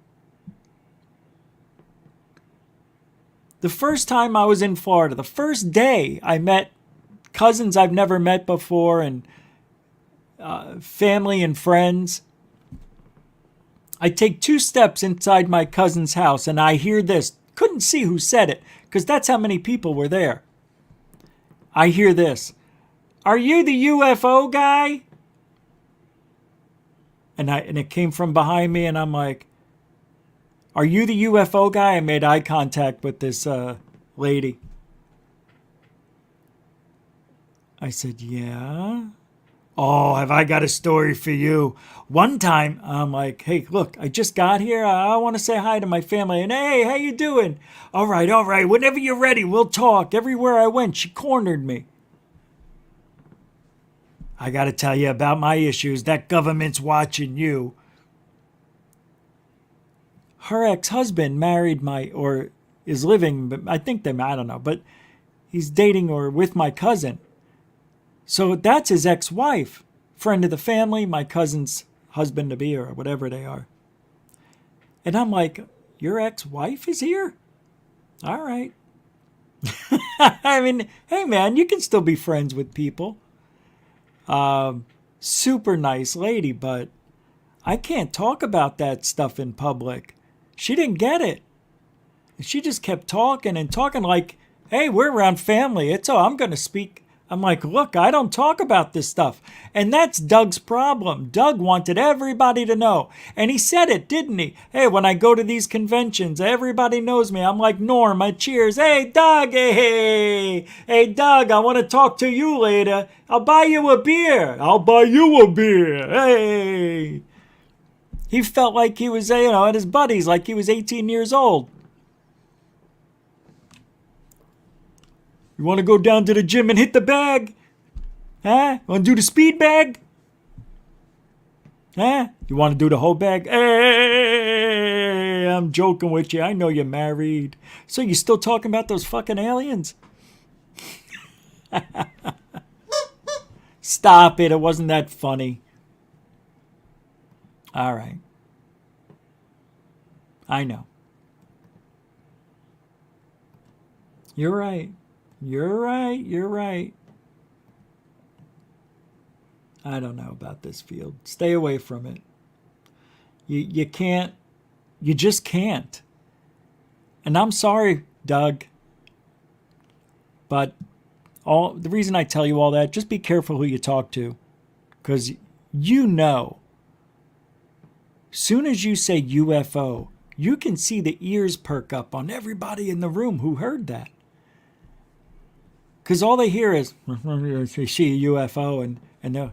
The first time I was in Florida, the first day I met cousins I've never met before and family and friends. I take 2 steps inside my cousin's house and I hear this. Couldn't see who said it because that's how many people were there. I hear this. Are you the UFO guy? And it came from behind me and I'm like, are you the UFO guy? I made eye contact with this lady. I said, yeah. Oh, have I got a story for you? One time, I'm like, hey, look, I just got here. I want to say hi to my family. And hey, how you doing? All right. Whenever you're ready, we'll talk. Everywhere I went, she cornered me. I got to tell you about my issues. That government's watching you. Her ex-husband married or is living, but I think I don't know, but he's dating or with my cousin. So that's his ex-wife, friend of the family, my cousin's husband-to-be or whatever they are. And I'm like, your ex-wife is here? All right. I mean, hey man, you can still be friends with people. Super nice lady, but I can't talk about that stuff in public. She didn't get it. She just kept talking and talking like, hey, we're around family. It's all I'm going to speak. I'm like, look, I don't talk about this stuff. And that's Doug's problem. Doug wanted everybody to know. And he said it, didn't he? Hey, when I go to these conventions, everybody knows me. I'm like Norm. I cheers. Hey, Doug. Hey, Doug, I want to talk to you later. I'll buy you a beer. I'll buy you a beer. Hey. He felt like he was, at his buddies, like he was 18 years old. You want to go down to the gym and hit the bag? Huh? Want to do the speed bag? Huh? You want to do the whole bag? Hey, I'm joking with you. I know you're married. So you still talking about those fucking aliens? Stop it. It wasn't that funny. All right. I know. You're right. You're right. I don't know about this field. Stay away from it. You can't. You just can't. And I'm sorry, Doug. But the reason I tell you all that, just be careful who you talk to. Because soon as you say UFO, you can see the ears perk up on everybody in the room who heard that. Because all they hear is, they see a UFO and they're,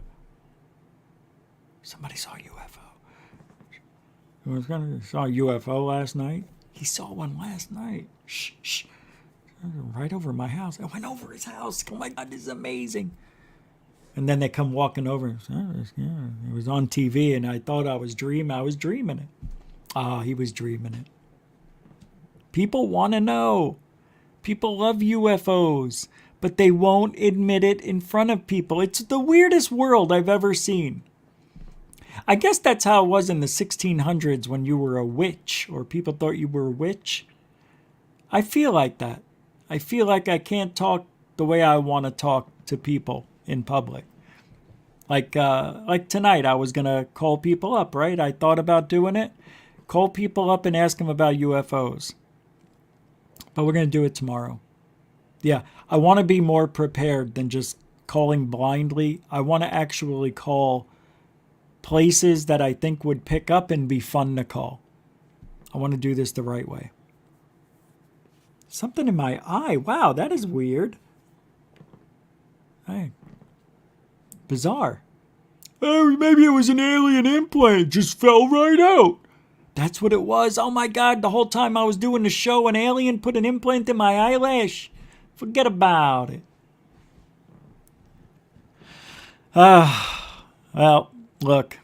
somebody saw a UFO. Saw a UFO last night. He saw one last night. Shh. Right over my house. I went over his house. Oh my God, this is amazing. And then they come walking over and say, it was on TV and I thought I was dreaming. I was dreaming it. He was dreaming it. People want to know. People love UFOs, but they won't admit it in front of people. It's the weirdest world I've ever seen. I guess that's how it was in the 1600s when you were a witch or people thought you were a witch. I feel like that. I feel like I can't talk the way I want to talk to people in public. Like tonight, I was going to call people up, right? I thought about doing it. Call people up and ask them about UFOs. But we're going to do it tomorrow. Yeah, I want to be more prepared than just calling blindly. I want to actually call places that I think would pick up and be fun to call. I want to do this the right way. Something in my eye. Wow, that is weird. Hey. Bizarre. Oh, maybe it was an alien implant. Just fell right out. That's what it was. Oh my God, the whole time I was doing the show, an alien put an implant in my eyelash. Forget about it. Well, look,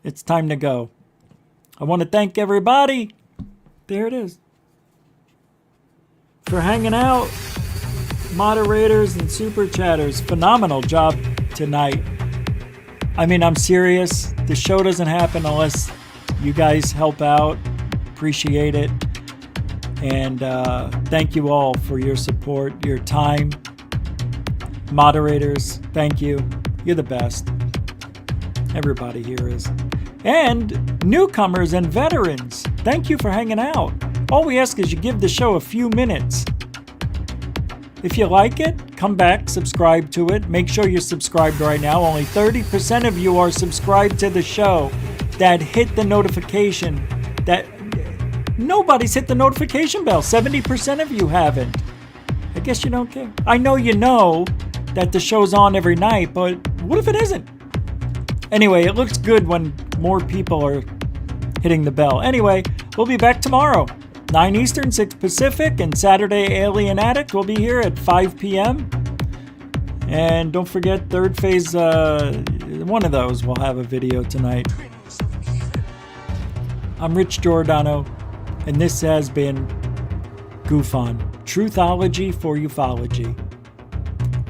it's time to go. I want to thank everybody. There it is. For hanging out. Moderators and super chatters. Phenomenal job tonight. I mean, I'm serious. The show doesn't happen unless you guys help out. Appreciate it. And thank you all for your support, your time. Moderators, thank you. You're the best. Everybody here is. And newcomers and veterans, thank you for hanging out. All we ask is you give the show a few minutes. If you like it, come back, subscribe to it. Make sure you're subscribed right now. Only 30% of you are subscribed to the show that hit the notification. That nobody's hit the notification bell. 70% of you haven't. I guess you don't care. I know you know that the show's on every night, but what if it isn't? Anyway, it looks good when more people are hitting the bell. Anyway, we'll be back tomorrow, 9 Eastern, 6 Pacific, and Saturday Alien Addict will be here at 5 p.m. And don't forget, third phase, one of those will have a video tonight. I'm Rich Giordano, and this has been GUFON, Truthology for UFOlogy.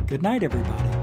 Good night, everybody.